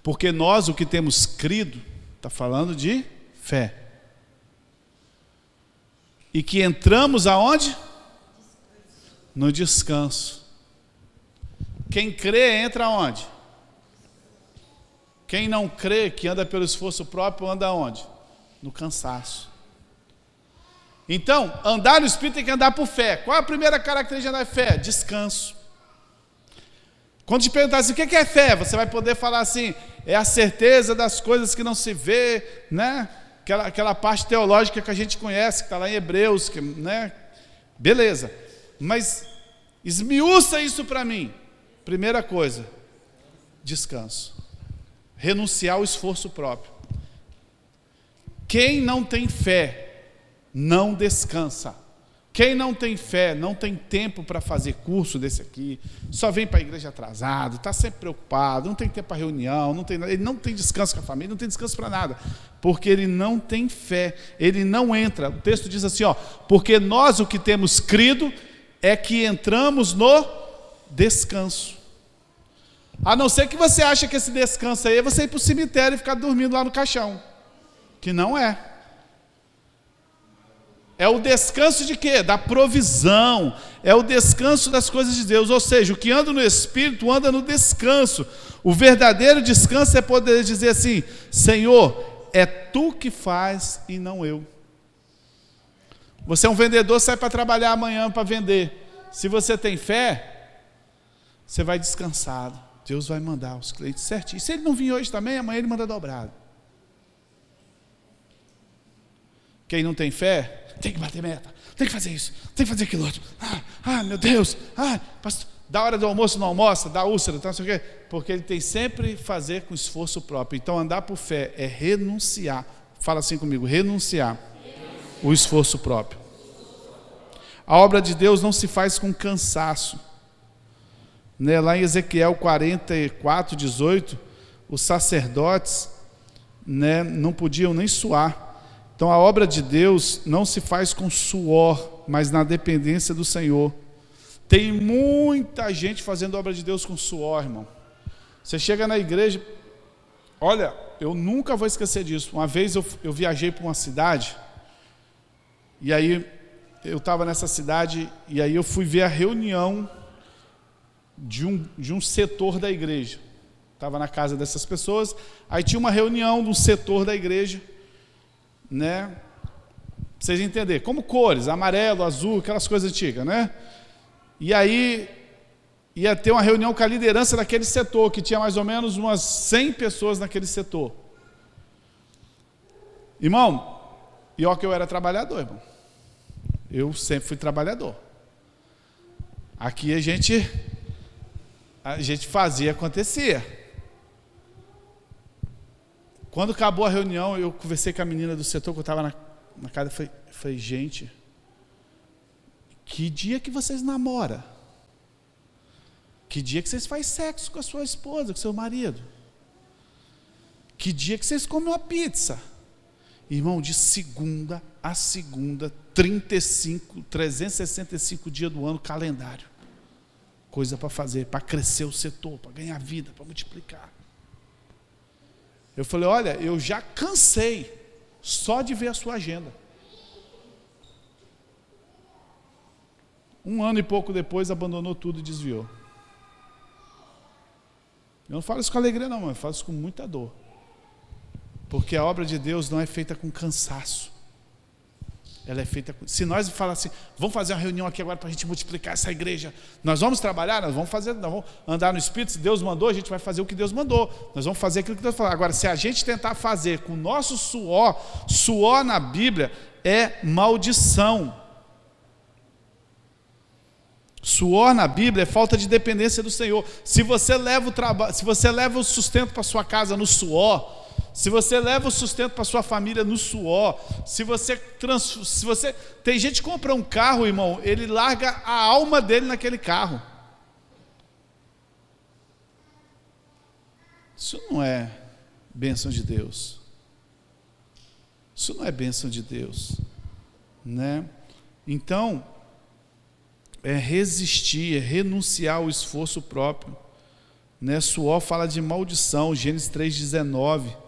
Porque nós, o que temos crido, está falando de fé. E que entramos aonde? No descanso. Quem crê entra aonde? Quem não crê, que anda pelo esforço próprio, anda aonde? No cansaço. Então, andar no Espírito tem que andar por fé. Qual é a primeira característica de andar em fé? Descanso. Quando te perguntar assim, o que é fé? Você vai poder falar assim, é a certeza das coisas que não se vê, né? Aquela parte teológica que a gente conhece, que está lá em Hebreus, né? Beleza. Mas esmiuça isso para mim. Primeira coisa, descanso. Renunciar ao esforço próprio. Quem não tem fé, não descansa. Quem não tem fé, não tem tempo para fazer curso desse aqui, só vem para a igreja atrasado, está sempre preocupado, não tem tempo para reunião, ele não tem descanso com a família, não tem descanso para nada, porque ele não tem fé, ele não entra. O texto diz assim, porque nós o que temos crido é que entramos no descanso. A não ser que você ache que esse descanso aí é você ir para o cemitério e ficar dormindo lá no caixão, que não é. É o descanso de quê? Da provisão. É o descanso das coisas de Deus. Ou seja, o que anda no Espírito anda no descanso. O verdadeiro descanso é poder dizer assim, Senhor, é Tu que faz e não eu. Você é um vendedor, sai para trabalhar amanhã para vender. Se você tem fé, você vai descansado. Deus vai mandar os clientes certinho. Se ele não vir hoje também, amanhã ele manda dobrado. Quem não tem fé, tem que bater meta, tem que fazer isso, tem que fazer aquilo outro. Meu Deus, pastor, da hora do almoço não almoça, dá úlcera, não sei o quê. Porque ele tem sempre fazer com esforço próprio. Então andar por fé é renunciar. Fala assim comigo, renunciar o esforço próprio. A obra de Deus não se faz com cansaço. Né? Lá em Ezequiel 44:18, os sacerdotes, né, não podiam nem suar. Então a obra de Deus não se faz com suor, mas na dependência do Senhor. Tem muita gente fazendo obra de Deus com suor, irmão. Você chega na igreja, olha, eu nunca vou esquecer disso. Uma vez eu viajei para uma cidade, e aí eu estava nessa cidade, e aí eu fui ver a reunião de um setor da igreja. Estava na casa dessas pessoas, aí tinha uma reunião de um setor da igreja, né? Pra vocês entenderem, como cores, amarelo, azul, aquelas coisas antigas, né? E aí ia ter uma reunião com a liderança daquele setor, que tinha mais ou menos umas 100 pessoas naquele setor. Irmão, e ó que eu era trabalhador, irmão. Eu sempre fui trabalhador. Aqui a gente fazia, acontecia. Quando acabou a reunião, eu conversei com a menina do setor que eu estava na casa, falei, gente, que dia que vocês namoram? Que dia que vocês fazem sexo com a sua esposa, com o seu marido? Que dia que vocês comem uma pizza? Irmão, de segunda a segunda, 365 dias do ano, calendário. Coisa para fazer, para crescer o setor, para ganhar vida, para multiplicar. Eu falei, olha, eu já cansei só de ver a sua agenda. 1 ano e pouco depois, abandonou tudo e desviou. Eu não falo isso com alegria não, mas eu falo isso com muita dor. Porque a obra de Deus não é feita com cansaço. Ela é feita com... Se nós falarmos assim, vamos fazer uma reunião aqui agora para a gente multiplicar essa igreja, nós vamos trabalhar, nós vamos andar no Espírito, se Deus mandou, a gente vai fazer o que Deus mandou, nós vamos fazer aquilo que Deus falou. Agora, se a gente tentar fazer com o nosso suor na Bíblia é maldição. Suor na Bíblia é falta de dependência do Senhor. Se você leva o sustento para sua casa no suor, se você leva o sustento para sua família no suor, se você tem gente que compra um carro, irmão, ele larga a alma dele naquele carro. Isso não é bênção de Deus. Isso não é bênção de Deus, né? Então, é resistir, é renunciar ao esforço próprio, né? Suor fala de maldição. Gênesis 3,19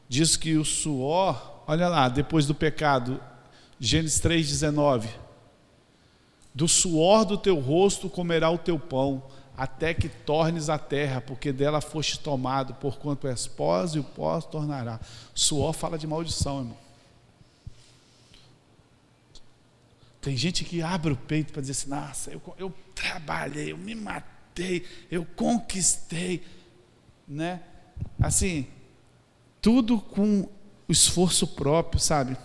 diz que o suor, olha lá, depois do pecado, Gênesis 3,19, do suor do teu rosto comerá o teu pão, até que tornes a terra, porque dela foste tomado, porquanto és pós e o pó tornará. Suor fala de maldição, irmão. Tem gente que abre o peito para dizer assim: nossa, eu trabalhei, eu me matei, eu conquistei, né? Assim, tudo com o esforço próprio, sabe?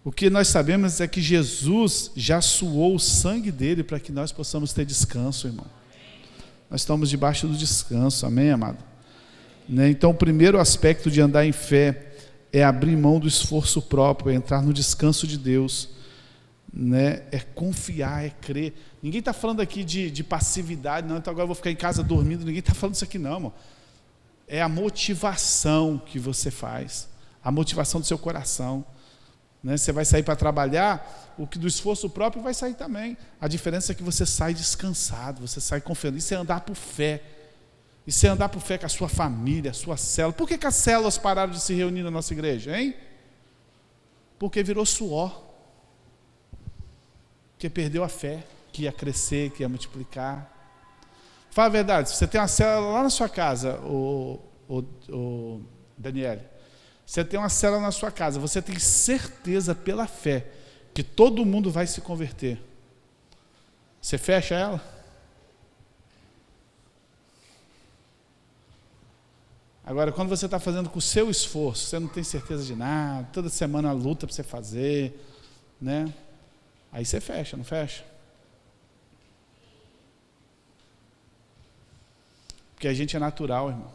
O que nós sabemos é que Jesus já suou o sangue dele para que nós possamos ter descanso, irmão. Nós estamos debaixo do descanso, amém, amado? Né? Então, o primeiro aspecto de andar em fé é abrir mão do esforço próprio, é entrar no descanso de Deus, né? É confiar, é crer. Ninguém está falando aqui de passividade, não, então agora eu vou ficar em casa dormindo. Ninguém está falando isso aqui, não, irmão. É a motivação que você faz, a motivação do seu coração, né? Você vai sair para trabalhar, o que do esforço próprio vai sair também. A diferença é que você sai descansado, você sai confiando. Isso é andar por fé. Isso é andar por fé com a sua família, a sua célula. Por que as células pararam de se reunir na nossa igreja, hein? Porque virou suor. Porque perdeu a fé, que ia crescer, que ia multiplicar. Fala a verdade, se você tem uma célula lá na sua casa, o Daniele, você tem uma célula na sua casa, você tem certeza pela fé que todo mundo vai se converter. Você fecha ela? Agora, quando você está fazendo com o seu esforço, você não tem certeza de nada, toda semana luta para você fazer, né? Aí você fecha, não fecha? Porque a gente é natural, irmão.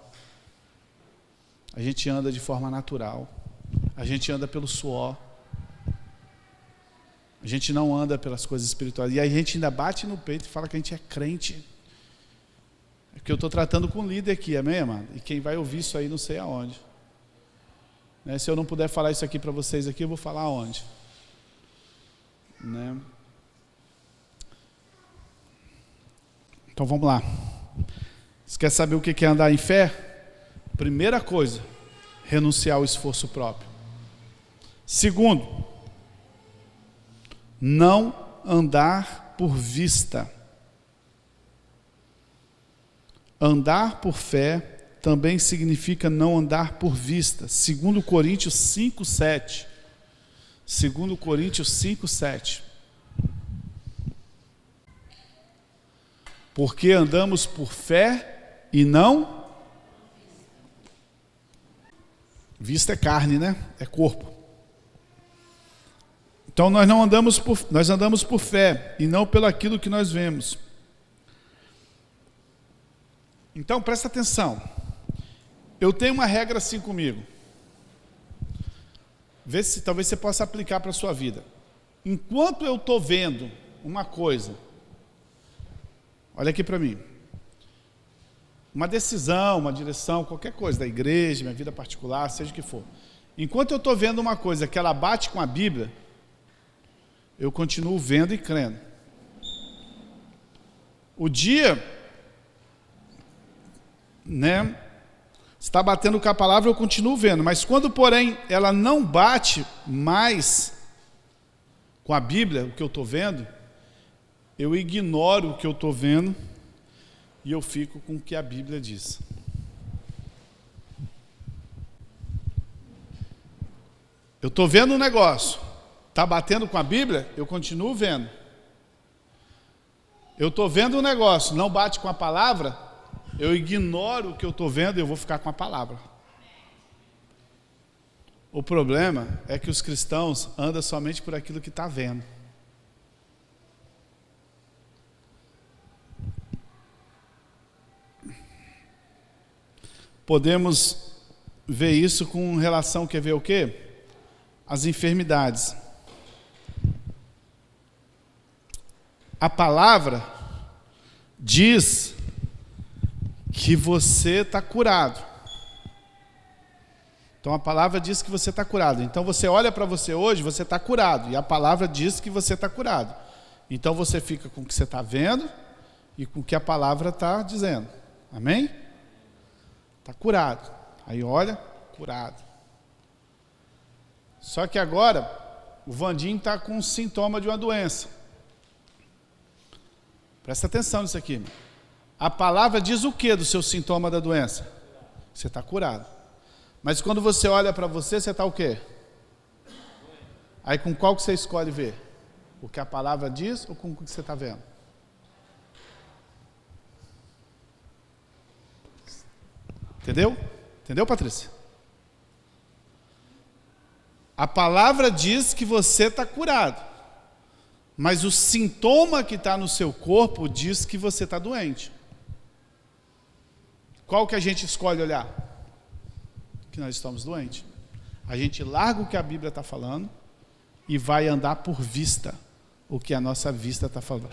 A gente anda de forma natural. A gente anda pelo suor. A gente não anda pelas coisas espirituais. E aí a gente ainda bate no peito e fala que a gente é crente. É porque eu estou tratando com o líder aqui, amém, amado? E quem vai ouvir isso aí não sei aonde. Né? Se eu não puder falar isso aqui para vocês aqui, eu vou falar aonde. Né? Então vamos lá. Você quer saber o que é andar em fé? Primeira coisa, renunciar ao esforço próprio. Segundo, não andar por vista. Andar por fé também significa não andar por vista. 2 Coríntios 5:7. 2 Coríntios 5:7. Porque andamos por fé e não... Vista é carne, né? É corpo. Então nós andamos por fé e não pelo aquilo que nós vemos. Então presta atenção. Eu tenho uma regra assim comigo. Vê se talvez você possa aplicar para a sua vida. Enquanto eu estou vendo uma coisa, olha aqui para mim, uma decisão, uma direção, qualquer coisa, da igreja, minha vida particular, seja o que for. Enquanto eu estou vendo uma coisa que ela bate com a Bíblia, eu continuo vendo e crendo. O dia, né, está batendo com a palavra, eu continuo vendo. Mas quando, porém, ela não bate mais com a Bíblia, o que eu estou vendo, eu ignoro o que eu estou vendo e eu fico com o que a Bíblia diz. Eu estou vendo um negócio, está batendo com a Bíblia, eu continuo vendo. Eu estou vendo um negócio, não bate com a palavra, eu ignoro o que eu estou vendo e eu vou ficar com a palavra. O problema é que os cristãos andam somente por aquilo que está vendo. Podemos ver isso com relação, quer ver o quê? As enfermidades. A palavra diz que você está curado. Então a palavra diz que você está curado. Então você olha para você hoje, você está curado. E a palavra diz que você está curado. Então você fica com o que você está vendo e com o que a palavra está dizendo. Amém? Está curado. Aí olha, curado. Só que agora, o Vandinho está com um sintoma de uma doença. Presta atenção nisso aqui. A palavra diz o que do seu sintoma da doença? Você está curado. Mas quando você olha para você, você está o quê? Aí com qual que você escolhe ver? O que a palavra diz ou com o que você está vendo? Entendeu? Entendeu, Patrícia? A palavra diz que você está curado. Mas o sintoma que está no seu corpo diz que você está doente. Qual que a gente escolhe olhar? Que nós estamos doentes. A gente larga o que a Bíblia está falando e vai andar por vista o que a nossa vista está falando.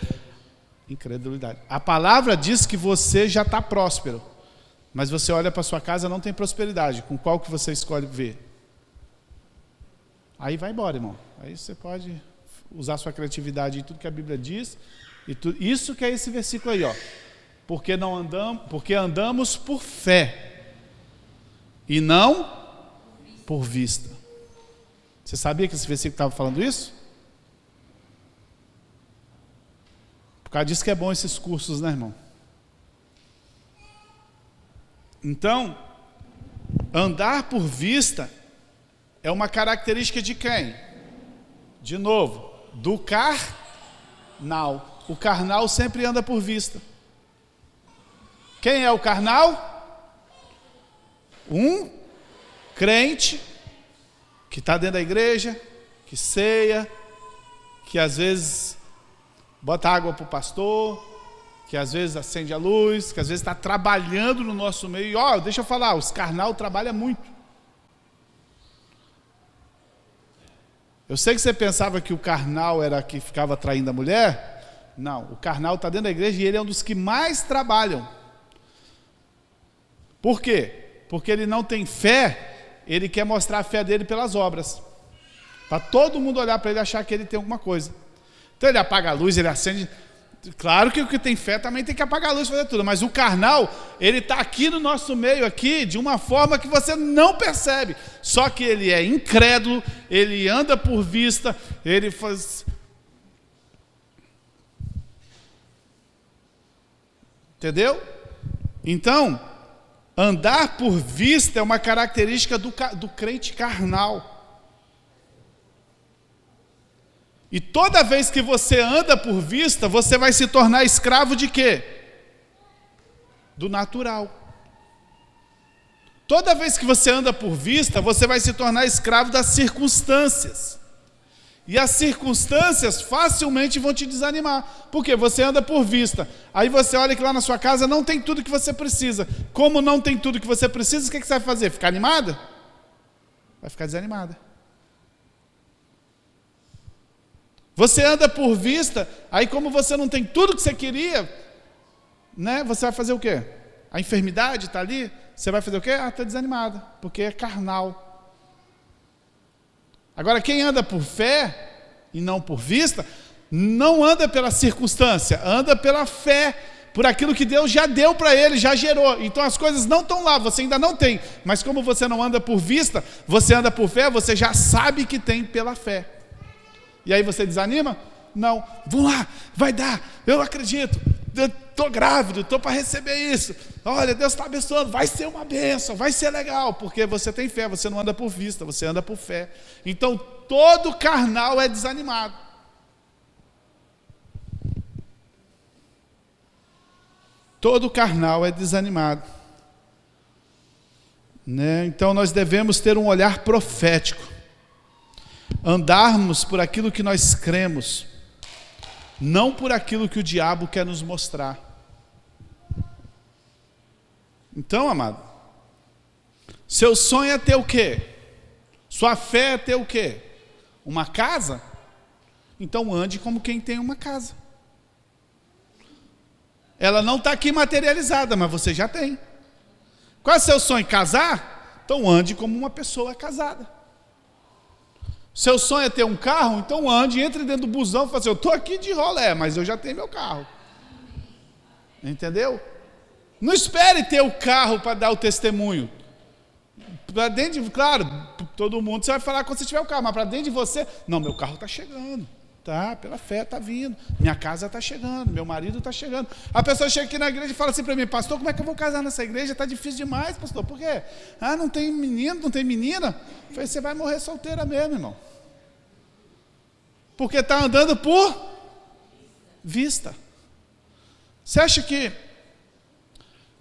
Incredulidade. A palavra diz que você já está próspero, mas você olha para sua casa e não tem prosperidade. Com qual que você escolhe ver? Aí vai embora, irmão. Aí você pode usar sua criatividade em tudo que a Bíblia diz. Isso que é esse versículo aí, ó. Porque andamos por fé e não por vista. Você sabia que esse versículo estava falando isso? Por causa disso que é bom esses cursos, né, irmão? Então, andar por vista é uma característica de quem? De novo, do carnal. O carnal sempre anda por vista. Quem é o carnal? Um crente que está dentro da igreja, que ceia, que às vezes bota água para o pastor, que às vezes acende a luz, que às vezes está trabalhando no nosso meio. E, ó, deixa eu falar, os carnal trabalham muito. Eu sei que você pensava que o carnal era que ficava traindo a mulher. Não, o carnal está dentro da igreja e ele é um dos que mais trabalham. Por quê? Porque ele não tem fé, ele quer mostrar a fé dele pelas obras. Para todo mundo olhar para ele e achar que ele tem alguma coisa. Então ele apaga a luz, ele acende. Claro que o que tem fé também tem que apagar a luz e fazer tudo. Mas o carnal, ele está aqui no nosso meio, aqui, de uma forma que você não percebe. Só que ele é incrédulo, ele anda por vista, ele faz... Entendeu? Então, andar por vista é uma característica do crente carnal. E toda vez que você anda por vista, você vai se tornar escravo de quê? Do natural. Toda vez que você anda por vista, você vai se tornar escravo das circunstâncias. E as circunstâncias facilmente vão te desanimar. Porque você anda por vista. Aí você olha que lá na sua casa não tem tudo que você precisa. Como não tem tudo que você precisa, o que você vai fazer? Ficar animada? Vai ficar desanimada. Você anda por vista, aí como você não tem tudo que você queria, né, você vai fazer o quê? A enfermidade está ali, você vai fazer o quê? Está desanimada, porque é carnal. Agora, quem anda por fé e não por vista, não anda pela circunstância, anda pela fé, por aquilo que Deus já deu para ele, já gerou. Então as coisas não estão lá, você ainda não tem, mas como você não anda por vista, você anda por fé, você já sabe que tem pela fé. E aí você desanima? Não. Vamos lá, vai dar, eu acredito, eu estou grávido, estou para receber isso. Olha, Deus está abençoando, vai ser uma bênção, vai ser legal, porque você tem fé, você não anda por vista, você anda por fé. Então todo carnal é desanimado. Todo carnal é desanimado. Né? Então nós devemos ter um olhar profético. Andarmos por aquilo que nós cremos, não por aquilo que o diabo quer nos mostrar. Então, amado, Seu sonho é ter o quê? Sua fé é ter o quê? Uma casa? Então ande como quem tem uma casa. Ela não está aqui materializada, mas você já tem. Qual é o seu sonho? Casar? Então ande como uma pessoa casada. Seu sonho é ter um carro? Então ande, entre dentro do busão e fala assim, eu estou aqui de rolé, mas eu já tenho meu carro. Entendeu? Não espere ter o carro para dar o testemunho. Para dentro de, claro, todo mundo você vai falar quando você tiver o carro, mas para dentro de você, não, meu carro está chegando. Tá, pela fé está vindo, minha casa está chegando, meu marido está chegando. A pessoa chega aqui na igreja e fala assim para mim, pastor, como é que eu vou casar nessa igreja? Está difícil demais, pastor, por quê? Ah, não tem menino, não tem menina? Eu falei, você vai morrer solteira mesmo, irmão. Porque está andando por vista. Você acha que...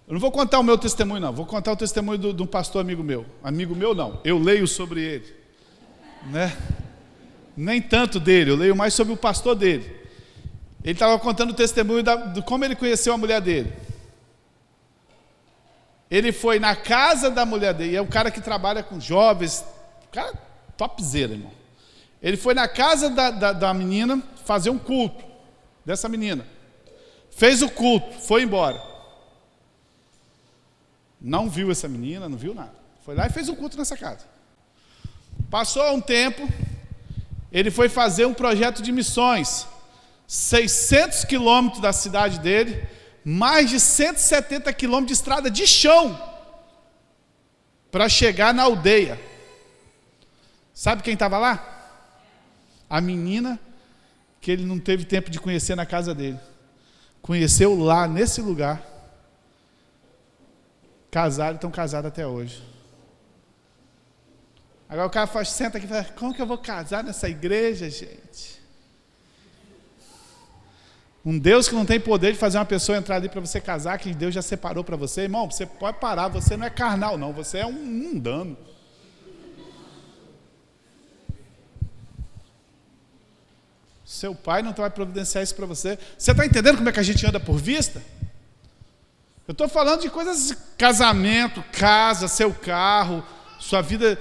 Eu não vou contar o meu testemunho, não, vou contar o testemunho de um pastor amigo meu. Amigo meu não, eu leio sobre ele, né? Nem tanto dele, eu leio mais sobre o pastor dele. Ele estava contando o testemunho de como ele conheceu a mulher dele. Ele foi na casa da mulher dele, é um cara que trabalha com jovens, cara topzera, irmão. Ele foi na casa da menina fazer um culto, dessa menina. Fez o culto, foi embora. Não viu essa menina, não viu nada. Foi lá e fez o culto nessa casa. Passou um tempo... Ele foi fazer um projeto de missões, 600 quilômetros da cidade dele, mais de 170 quilômetros de estrada de chão, para chegar na aldeia. Sabe quem estava lá? A menina que ele não teve tempo de conhecer na casa dele. Conheceu lá, nesse lugar. Casaram, estão casados até hoje. Agora o cara senta aqui e fala, como que eu vou casar nessa igreja, gente? Um Deus que não tem poder de fazer uma pessoa entrar ali para você casar, que Deus já separou para você. Irmão, você pode parar, você não é carnal não, você é um mundano. Seu pai não vai providenciar isso para você. Você está entendendo como é que a gente anda por vista? Eu estou falando de coisas, casamento, casa, seu carro... Sua vida,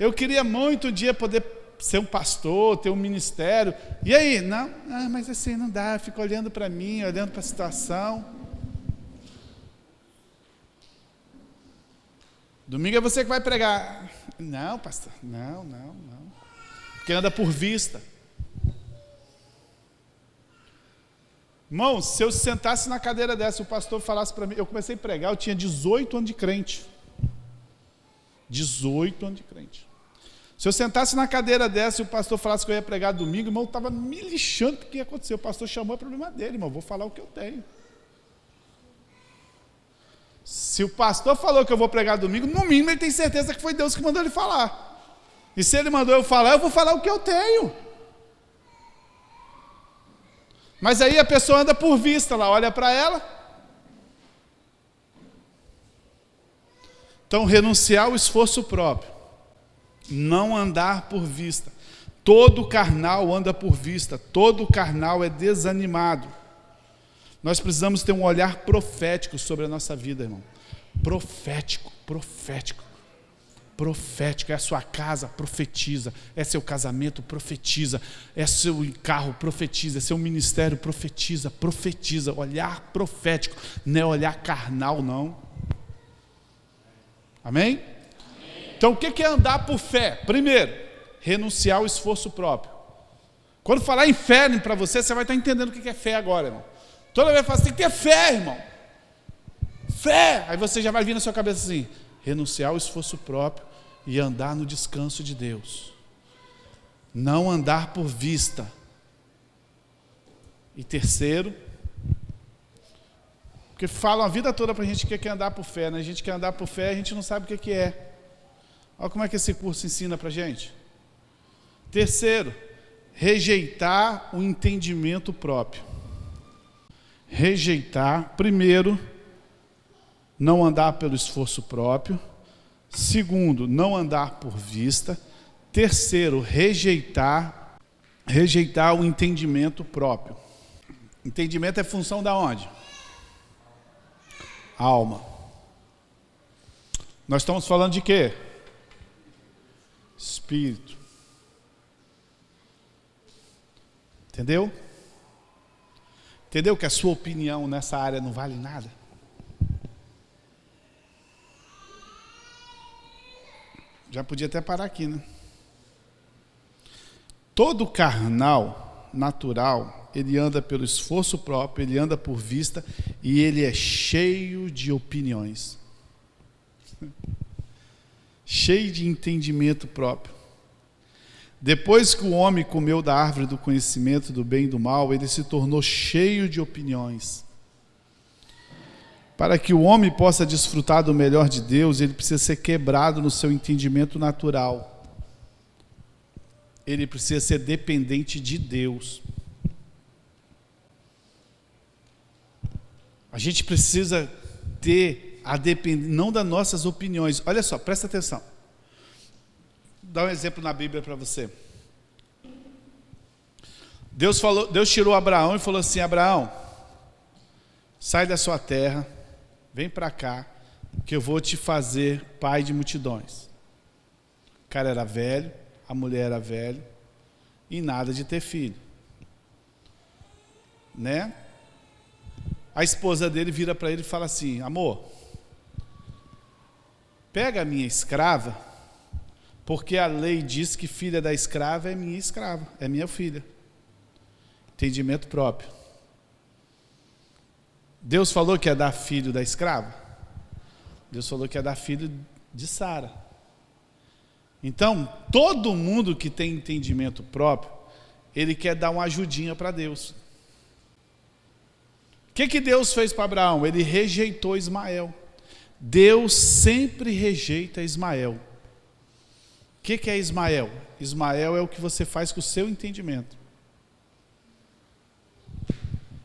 eu queria muito um dia poder ser um pastor, ter um ministério. E aí? Não, mas assim não dá, fica olhando para mim, olhando para a situação. Domingo é você que vai pregar. Não, pastor, não. Porque anda por vista. Irmão, se eu sentasse na cadeira dessa, o pastor falasse para mim, eu comecei a pregar, eu tinha 18 anos de crente. 18 anos de crente. Se eu sentasse na cadeira dessa e o pastor falasse que eu ia pregar domingo, irmão, eu estava me lixando porque ia acontecer. O pastor chamou, é problema dele, irmão, vou falar o que eu tenho. Se o pastor falou que eu vou pregar domingo, no mínimo ele tem certeza que foi Deus que mandou ele falar. E se ele mandou eu vou falar o que eu tenho. Mas aí a pessoa anda por vista lá, olha para ela. Então, renunciar ao esforço próprio, não andar por vista. Todo carnal anda por vista, todo carnal é desanimado. Nós precisamos ter um olhar profético sobre a nossa vida, irmão. Profético. É a sua casa, profetiza. É seu casamento, profetiza. É seu carro, profetiza. É seu ministério, profetiza. Olhar profético, não é olhar carnal, não. Amém? Então o que é andar por fé? Primeiro, renunciar ao esforço próprio. Quando falar em fé para você, você vai estar entendendo o que é fé agora, irmão. Toda vez que você tem que ter fé, irmão. Fé! Aí você já vai vir na sua cabeça assim, renunciar ao esforço próprio e andar no descanso de Deus. Não andar por vista. E terceiro, porque falam a vida toda para a gente que quer andar por fé, né? A gente quer andar por fé, a gente não sabe o que é. Olha como é que esse curso ensina para a gente. Terceiro, rejeitar o entendimento próprio. Rejeitar, primeiro, não andar pelo esforço próprio. Segundo, não andar por vista. Terceiro, rejeitar o entendimento próprio. Entendimento é função da onde? Alma. Nós estamos falando de quê? Espírito. Entendeu? Entendeu que a sua opinião nessa área não vale nada? Já podia até parar aqui, né? Todo carnal, natural, ele anda pelo esforço próprio, ele anda por vista e ele é cheio de opiniões. Cheio de entendimento próprio. Depois que o homem comeu da árvore do conhecimento do bem e do mal, ele se tornou cheio de opiniões. Para que o homem possa desfrutar do melhor de Deus, ele precisa ser quebrado no seu entendimento natural. Ele precisa ser dependente de Deus. A gente precisa ter a dependência, não das nossas opiniões. Olha só, presta atenção. Vou dar um exemplo na Bíblia para você. Deus tirou Abraão e falou assim: Abraão, sai da sua terra, vem para cá, que eu vou te fazer pai de multidões. O cara era velho, a mulher era velha, e nada de ter filho. Né? A esposa dele vira para ele e fala assim: amor, pega a minha escrava, porque a lei diz que filha da escrava é minha escrava, é minha filha. Entendimento próprio. Deus falou que ia dar filho da escrava? Deus falou que ia dar filho de Sara. Então, todo mundo que tem entendimento próprio, ele quer dar uma ajudinha para Deus. O que Deus fez para Abraão? Ele rejeitou Ismael. Deus sempre rejeita Ismael. O que é Ismael? Ismael é o que você faz com o seu entendimento.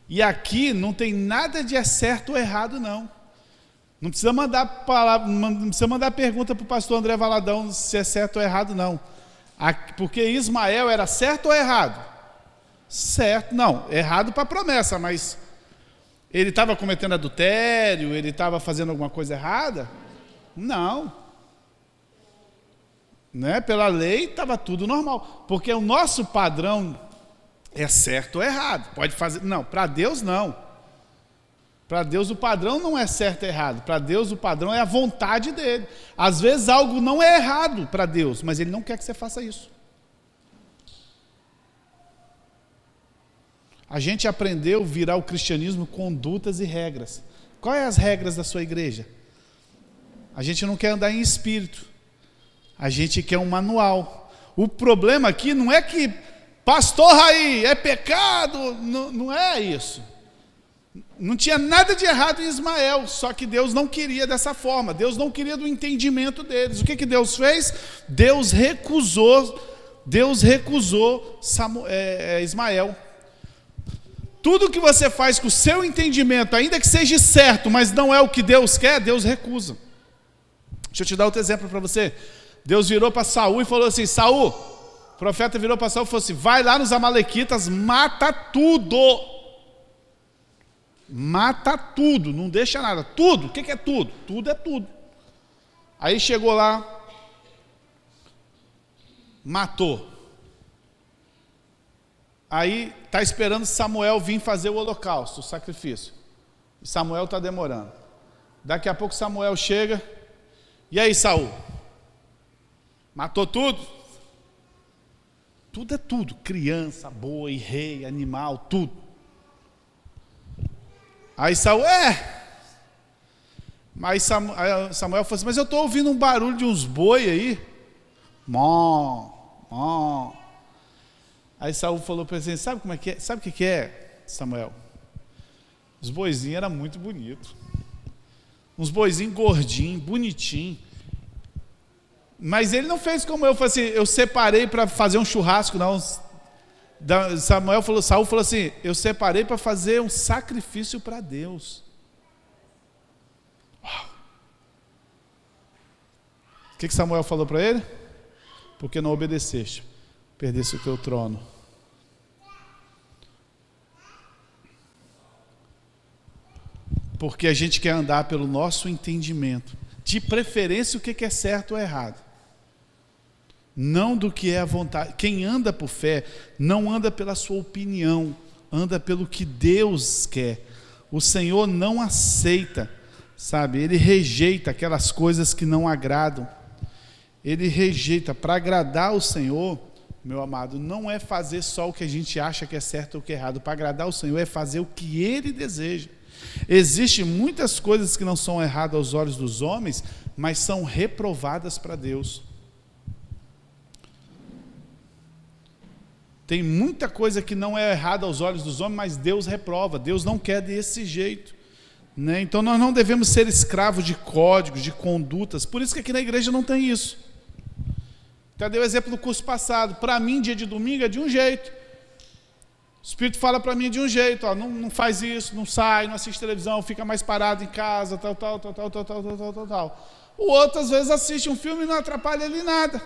E aqui não tem nada de certo ou errado, não. Não precisa mandar palavra, não precisa mandar pergunta para o pastor André Valadão se é certo ou errado, não. Porque Ismael era certo ou errado? Certo, não. Errado para a promessa, mas ele estava cometendo adultério, ele estava fazendo alguma coisa errada? Não. Né? Pela lei estava tudo normal. Porque o nosso padrão é certo ou errado. Pode fazer. Não, para Deus não. Para Deus o padrão não é certo ou errado. Para Deus o padrão é a vontade dele. Às vezes algo não é errado para Deus, mas ele não quer que você faça isso. A gente aprendeu a virar o cristianismo condutas e regras. Quais são as regras da sua igreja? A gente não quer andar em espírito. A gente quer um manual. O problema aqui não é que pastor Raí, é pecado, não é isso. Não tinha nada de errado em Ismael, só que Deus não queria dessa forma, Deus não queria do entendimento deles. O que Deus fez? Deus recusou Ismael. Tudo que você faz com o seu entendimento, ainda que seja certo, mas não é o que Deus quer, Deus recusa. Deixa eu te dar outro exemplo para você. Deus virou para Saul e falou assim: Saul, o profeta virou para Saul e falou assim: vai lá nos amalequitas, mata tudo. Mata tudo, não deixa nada. Tudo, o que é tudo? Tudo é tudo. Aí chegou lá, matou. Aí está esperando Samuel vir fazer o holocausto, o sacrifício. E Samuel está demorando. Daqui a pouco Samuel chega. E aí, Saul? Matou tudo? Tudo é tudo. Criança, boi, rei, animal, tudo. Aí Saul, Mas Samuel falou assim: mas eu estou ouvindo um barulho de uns boi aí. Mó. Aí Saul falou para ele: sabe como é que é? Sabe o que é, Samuel? Os boizinhos eram muito bonitos. Uns boizinhos gordinhos, bonitinhos. Mas ele não fez como eu, falei assim: eu separei para fazer um churrasco, não. Saul falou assim: eu separei para fazer um sacrifício para Deus. O que Samuel falou para ele? Porque não obedeceste, perdeste o teu trono. Porque a gente quer andar pelo nosso entendimento. de preferência o que é certo ou errado. Não do que é a vontade. Quem anda por fé não anda pela sua opinião, anda pelo que Deus quer. O Senhor não aceita, sabe? Ele rejeita aquelas coisas que não agradam. Ele rejeita. Para agradar o Senhor, meu amado, não é fazer só o que a gente acha que é certo ou que é errado. Para agradar o Senhor é fazer o que Ele deseja. Existem muitas coisas que não são erradas aos olhos dos homens, mas são reprovadas para Deus. Tem muita coisa que não é errada aos olhos dos homens, mas Deus reprova. Deus não quer desse jeito, né? Então nós não devemos ser escravos de códigos, de condutas. Por isso que aqui na igreja não tem isso. Então, eu dei o exemplo do curso passado. Para mim, dia de domingo é de um jeito. O Espírito fala para mim de um jeito. Ó, não faz isso, não sai, não assiste televisão, fica mais parado em casa, tal. O outro, às vezes, assiste um filme e não atrapalha ele em nada.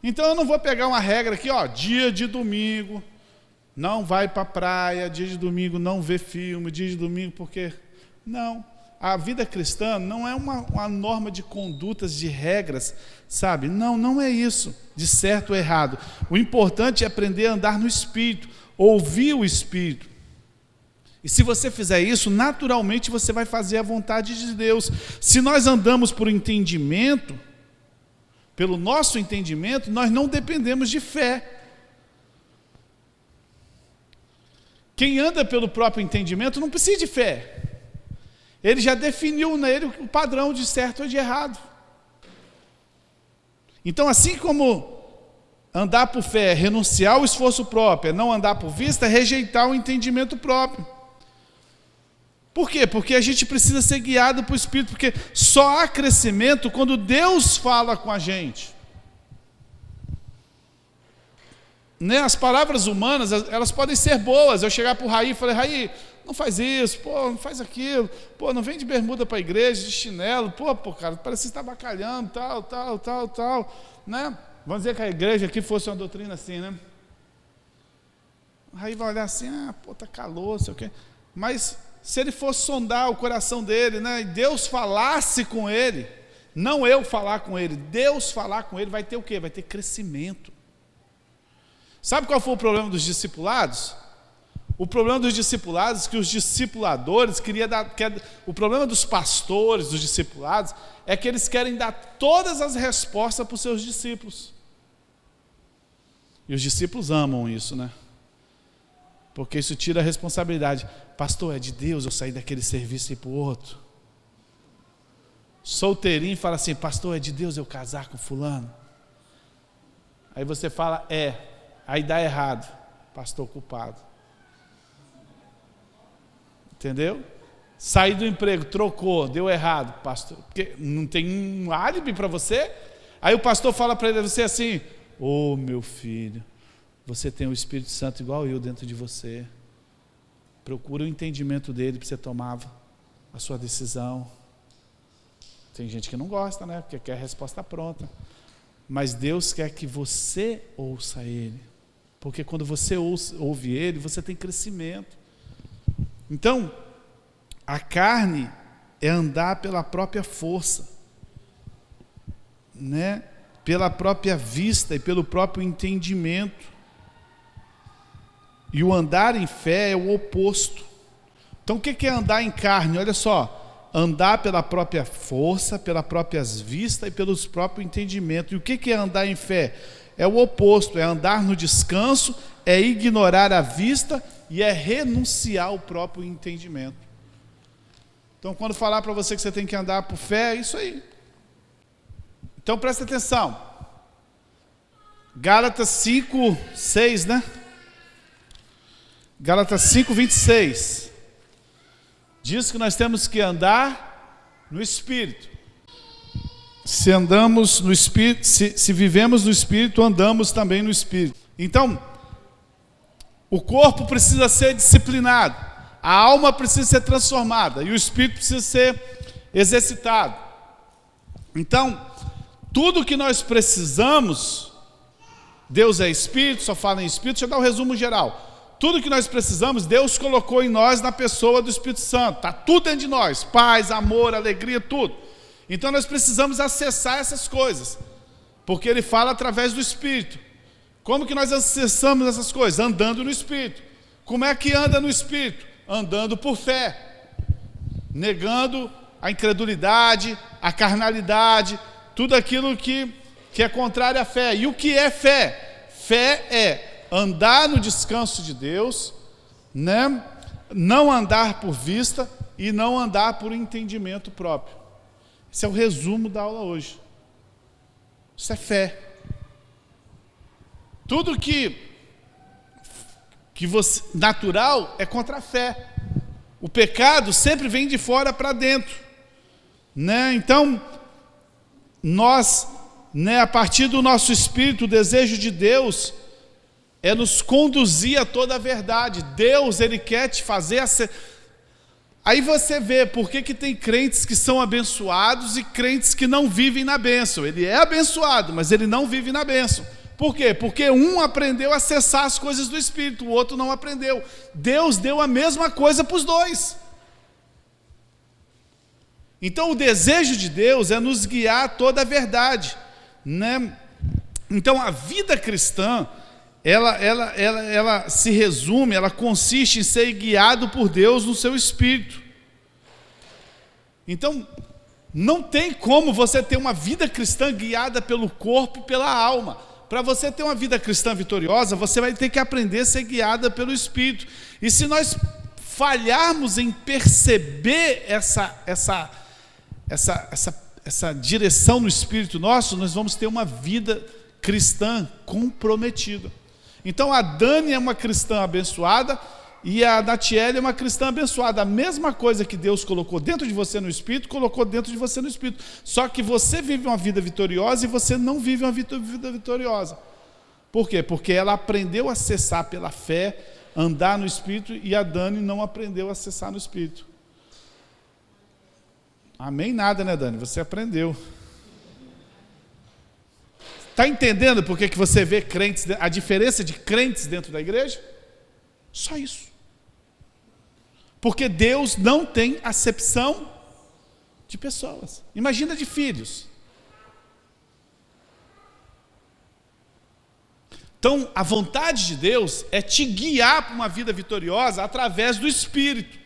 Então eu não vou pegar uma regra aqui, ó, dia de domingo, não vai para a praia, dia de domingo não vê filme, dia de domingo porque... Não, a vida cristã não é uma norma de condutas, de regras, sabe? Não é isso, de certo ou errado. O importante é aprender a andar no Espírito, ouvir o Espírito. E se você fizer isso, naturalmente você vai fazer a vontade de Deus. Se nós andamos por entendimento... Pelo nosso entendimento, nós não dependemos de fé. Quem anda pelo próprio entendimento não precisa de fé. Ele já definiu nele o padrão de certo ou de errado. Então, assim como andar por fé é renunciar ao esforço próprio, é não andar por vista, é rejeitar o entendimento próprio. Por quê? Porque a gente precisa ser guiado por Espírito, porque só há crescimento quando Deus fala com a gente. Né? As palavras humanas, elas podem ser boas. Eu chegar para o Raí e falar, Raí, não faz isso, pô, não faz aquilo, pô, não vem de bermuda para a igreja, de chinelo, pô, cara, parece que você está bacalhando, tal, né? Vamos dizer que a igreja aqui fosse uma doutrina assim, né? O Raí vai olhar assim, tá calor, sei o quê. Mas... se ele fosse sondar o coração dele, né, e Deus falasse com ele, não eu falar com ele, Deus falar com ele, vai ter o quê? Vai ter crescimento. Sabe qual foi o problema dos discipulados? O problema dos discipulados é que os discipuladores o problema dos pastores, dos discipulados, é que eles querem dar todas as respostas para os seus discípulos. E os discípulos amam isso, né? Porque isso tira a responsabilidade. Pastor, é de Deus eu sair daquele serviço e ir para o outro? Solteirinho fala assim, pastor, é de Deus eu casar com fulano? Aí você fala, aí dá errado, pastor culpado. Entendeu? Sair do emprego, trocou, deu errado, pastor, porque não tem um álibi para você? Aí o pastor fala para ele, você assim, meu filho, você tem o Espírito Santo igual eu dentro de você. Procura o entendimento dele para você tomar a sua decisão. Tem gente que não gosta, né? Porque quer a resposta pronta. Mas Deus quer que você ouça Ele. Porque quando você ouve Ele, você tem crescimento. Então, a carne é andar pela própria força, né? Pela própria vista e pelo próprio entendimento. E o andar em fé é o oposto. Então o que é andar em carne? Olha só, andar pela própria força, pelas próprias vistas e pelos próprios entendimentos. E o que é andar em fé? É o oposto, é andar no descanso, é ignorar a vista e é renunciar ao próprio entendimento. Então quando falar para você que você tem que andar por fé, é isso aí. Então presta atenção. Gálatas 5:6, né? Gálatas 5:26 diz que nós temos que andar no Espírito. Se andamos no Espírito, se vivemos no Espírito, andamos também no Espírito. Então, o corpo precisa ser disciplinado, a alma precisa ser transformada e o Espírito precisa ser exercitado. Então, tudo que nós precisamos, Deus é Espírito, só fala em Espírito, deixa eu dar um resumo geral. Tudo que nós precisamos, Deus colocou em nós na pessoa do Espírito Santo. Está tudo dentro de nós. Paz, amor, alegria, tudo. Então nós precisamos acessar essas coisas, porque ele fala através do Espírito. Como que nós acessamos essas coisas? Andando no Espírito. Como é que anda no Espírito? Andando por fé, negando a incredulidade, a carnalidade, tudo aquilo que é contrário à fé. E o que é fé? Fé é andar no descanso de Deus, né? Não andar por vista e não andar por entendimento próprio. Esse é o resumo da aula hoje. Isso é fé. Tudo que você, natural é contra a fé. O pecado sempre vem de fora para dentro, né? Então, nós, né, a partir do nosso espírito, o desejo de Deus é nos conduzir a toda a verdade. Deus, Ele quer te fazer... Aí você vê por que tem crentes que são abençoados e crentes que não vivem na bênção. Ele é abençoado, mas ele não vive na bênção. Por quê? Porque um aprendeu a acessar as coisas do Espírito, o outro não aprendeu. Deus deu a mesma coisa para os dois. Então o desejo de Deus é nos guiar a toda a verdade, né? Então a vida cristã, ela se resume, ela consiste em ser guiado por Deus no seu Espírito. Então, não tem como você ter uma vida cristã guiada pelo corpo e pela alma. Para você ter uma vida cristã vitoriosa, você vai ter que aprender a ser guiada pelo Espírito. E se nós falharmos em perceber essa direção no Espírito nosso, nós vamos ter uma vida cristã comprometida. Então a Dani é uma cristã abençoada e a Natiele é uma cristã abençoada. A mesma coisa que Deus colocou dentro de você no Espírito, colocou dentro de você no Espírito. Só que você vive uma vida vitoriosa e você não vive uma vida vitoriosa. Por quê? Porque ela aprendeu a acessar pela fé, andar no Espírito, e a Dani não aprendeu a acessar no Espírito. Amém nada, né, Dani? Você aprendeu. Está entendendo por que você vê crentes, a diferença de crentes dentro da igreja? Só isso. Porque Deus não tem acepção de pessoas. Imagina de filhos. Então, a vontade de Deus é te guiar para uma vida vitoriosa através do Espírito.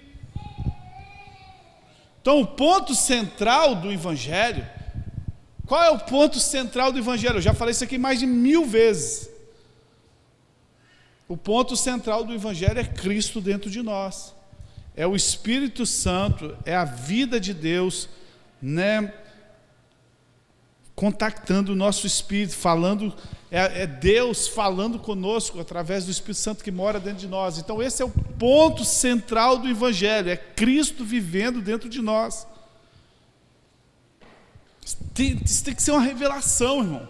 Então, o ponto central do Evangelho... Qual é o ponto central do Evangelho? Eu já falei isso aqui mais de 1000 vezes. O ponto central do Evangelho é Cristo dentro de nós. É o Espírito Santo, é a vida de Deus, né, contactando o nosso espírito, falando, é Deus falando conosco através do Espírito Santo que mora dentro de nós. Então esse é o ponto central do Evangelho, é Cristo vivendo dentro de nós. Isso tem que ser uma revelação, irmão.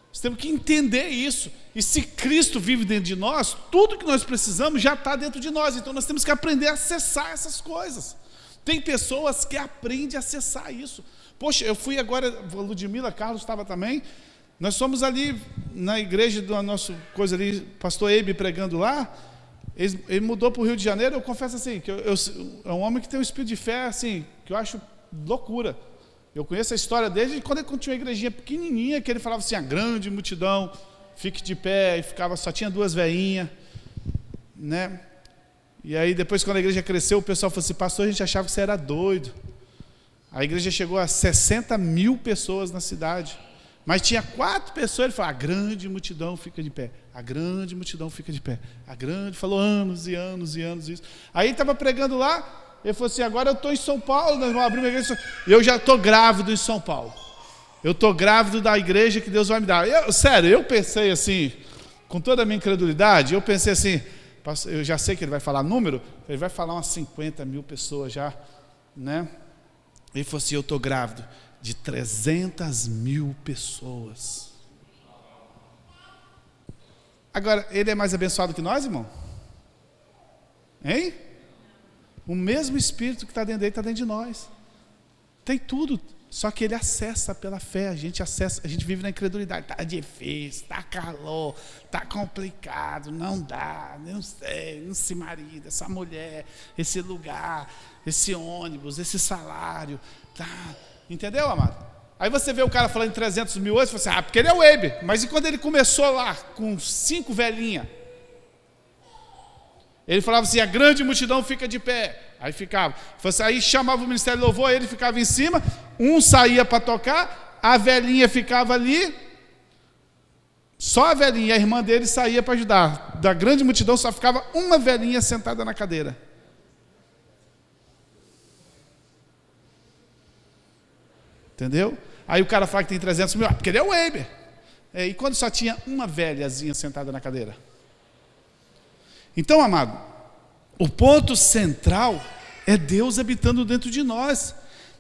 Nós temos que entender isso. E se Cristo vive dentro de nós, tudo que nós precisamos já está dentro de nós. Então nós temos que aprender a acessar essas coisas. Tem pessoas que aprendem a acessar isso. Poxa, eu fui agora, a Ludmila, Carlos estava também. Nós fomos ali na igreja da nossa coisa ali, pastor Eibe pregando lá. Ele mudou para o Rio de Janeiro. Eu confesso assim, que é um homem que tem um espírito de fé assim, que eu acho loucura. Eu conheço a história desde quando ele tinha uma igrejinha pequenininha, que ele falava assim, a grande multidão, fique de pé, e só tinha 2 veinhas, né? E aí depois, quando a igreja cresceu, o pessoal falou assim, pastor, a gente achava que você era doido. A igreja chegou a 60 mil pessoas na cidade, mas tinha 4 pessoas, ele falou, a grande multidão fica de pé, a grande multidão fica de pé, falou anos e anos e anos isso. Aí ele estava pregando lá, ele falou assim, agora eu estou em São Paulo, nós vamos abrir uma igreja, eu já estou grávido em São Paulo, eu estou grávido da igreja que Deus vai me dar. Eu pensei assim, com toda a minha incredulidade, eu pensei assim, eu já sei que ele vai falar número, ele vai falar umas 50 mil pessoas já, né? Ele falou assim, eu estou grávido de 300 mil pessoas. Agora, ele é mais abençoado que nós, irmão? Hein? O mesmo Espírito que está dentro dele está dentro de nós. Tem tudo, só que ele acessa pela fé. A gente vive na incredulidade. Está difícil, está calor, está complicado, não dá, não sei, não se marida, essa mulher, esse lugar, esse ônibus, esse salário, tá, Entendeu, amado? Aí você vê o cara falando em 300 mil anos, e fala assim, porque ele é o Weber. Mas e quando ele começou lá, com 5 velhinhas? Ele falava assim, a grande multidão fica de pé. Aí ficava. Aí chamava o ministério de louvor, ele ficava em cima, um saía para tocar, a velhinha ficava ali, só a velhinha, a irmã dele saía para ajudar. Da grande multidão só ficava uma velhinha sentada na cadeira. Entendeu? Aí o cara fala que tem 300 mil, porque ele é o Weber. E quando só tinha uma velhazinha sentada na cadeira? Então, amado, o ponto central é Deus habitando dentro de nós.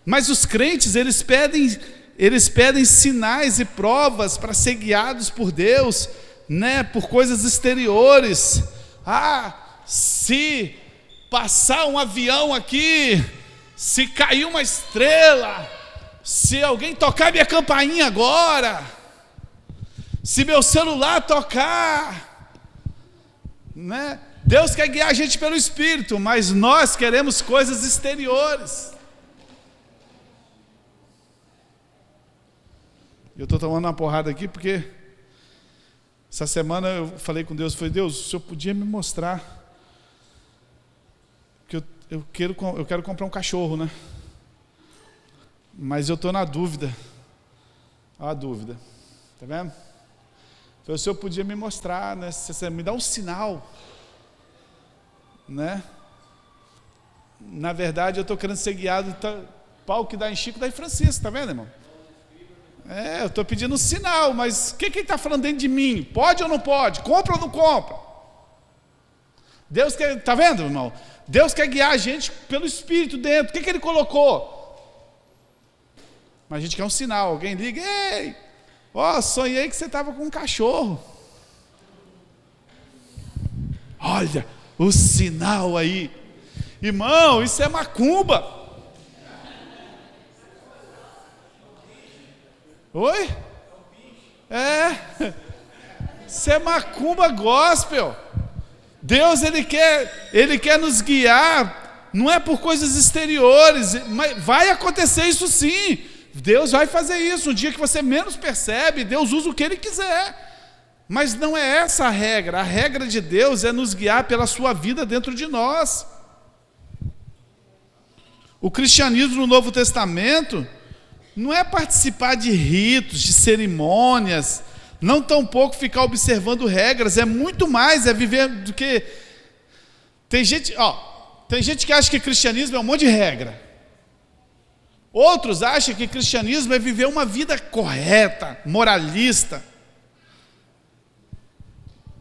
Mas os crentes, eles pedem sinais e provas para ser guiados por Deus, né, por coisas exteriores. Se passar um avião aqui, se cair uma estrela, se alguém tocar minha campainha agora, se meu celular tocar, né? Deus quer guiar a gente pelo Espírito, mas nós queremos coisas exteriores. Eu estou tomando uma porrada aqui porque essa semana eu falei com Deus, falei, Deus, o Senhor podia me mostrar que eu quero comprar um cachorro, né? Mas eu estou na dúvida. Olha a dúvida. Está vendo? Então, o Senhor podia me mostrar, né? Me dá um sinal, né? Na verdade, eu estou querendo ser guiado, pau que dá em Chico, dá em Francisco, está vendo, irmão? Eu estou pedindo um sinal, mas o que ele está falando dentro de mim? Pode ou não pode? Compra ou não compra? Deus quer, está vendo, irmão? Deus quer guiar a gente pelo Espírito dentro. O que ele colocou? Mas a gente quer um sinal. Alguém liga, ei, sonhei que você estava com um cachorro. Olha o sinal aí. Irmão, isso é macumba. Oi? Isso é macumba gospel. Deus, Ele quer nos guiar, não é por coisas exteriores, mas vai acontecer isso sim. Deus vai fazer isso, um dia que você menos percebe, Deus usa o que Ele quiser. Mas não é essa a regra de Deus é nos guiar pela sua vida dentro de nós. O cristianismo no Novo Testamento não é participar de ritos, de cerimônias, não tampouco ficar observando regras, é muito mais, é viver do que... Tem gente que acha que cristianismo é um monte de regra. Outros acham que cristianismo é viver uma vida correta, moralista.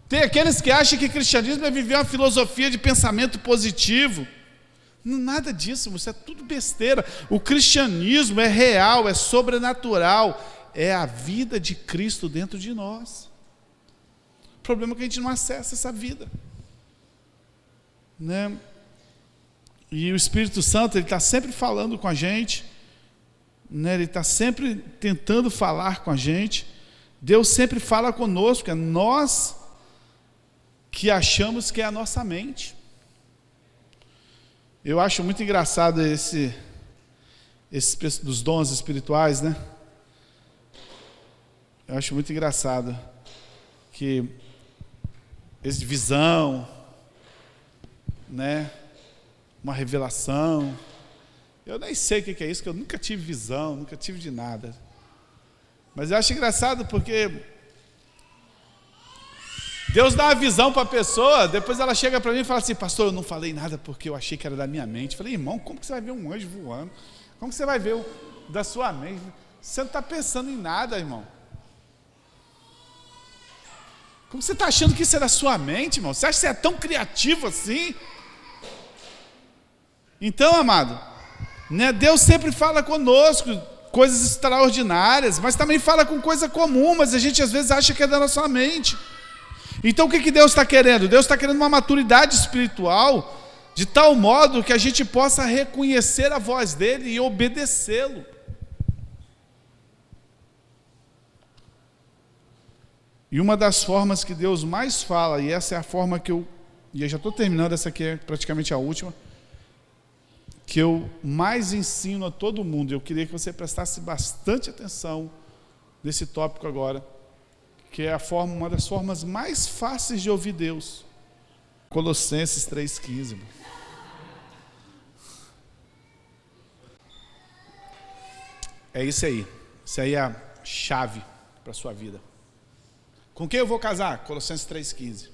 Tem aqueles que acham que cristianismo é viver uma filosofia de pensamento positivo. Nada disso, isso é tudo besteira. O cristianismo é real, é sobrenatural, é a vida de Cristo dentro de nós. O problema é que a gente não acessa essa vida, né? E o Espírito Santo, ele está sempre falando com a gente, né? Ele está sempre tentando falar com a gente. Deus sempre fala conosco, é nós que achamos que é a nossa mente. Eu acho muito engraçado esse dos dons espirituais, né? Eu acho muito engraçado que esse visão, né? Uma revelação. Eu nem sei o que é isso, que eu nunca tive visão, nunca tive de nada. Mas eu acho engraçado porque Deus dá uma visão para a pessoa, depois ela chega para mim e fala assim, pastor, eu não falei nada porque eu achei que era da minha mente. Eu falei, irmão, como que você vai ver um anjo voando? Como que você vai ver da sua mente? Você não está pensando em nada, irmão. Como você está achando que isso é da sua mente, irmão? Você acha que você é tão criativo assim? Então, amado, né, Deus sempre fala conosco coisas extraordinárias, mas também fala com coisa comum, mas a gente às vezes acha que é da nossa mente. Então o que Deus está querendo? Deus está querendo uma maturidade espiritual, de tal modo que a gente possa reconhecer a voz dele e obedecê-lo. E uma das formas que Deus mais fala, e essa é a forma que eu já estou terminando, essa aqui é praticamente a última, que eu mais ensino a todo mundo. Eu queria que você prestasse bastante atenção nesse tópico agora, que é uma das formas mais fáceis de ouvir Deus. Colossenses 3,15. É isso aí. Isso aí é a chave para a sua vida. Com quem eu vou casar? Colossenses 3,15.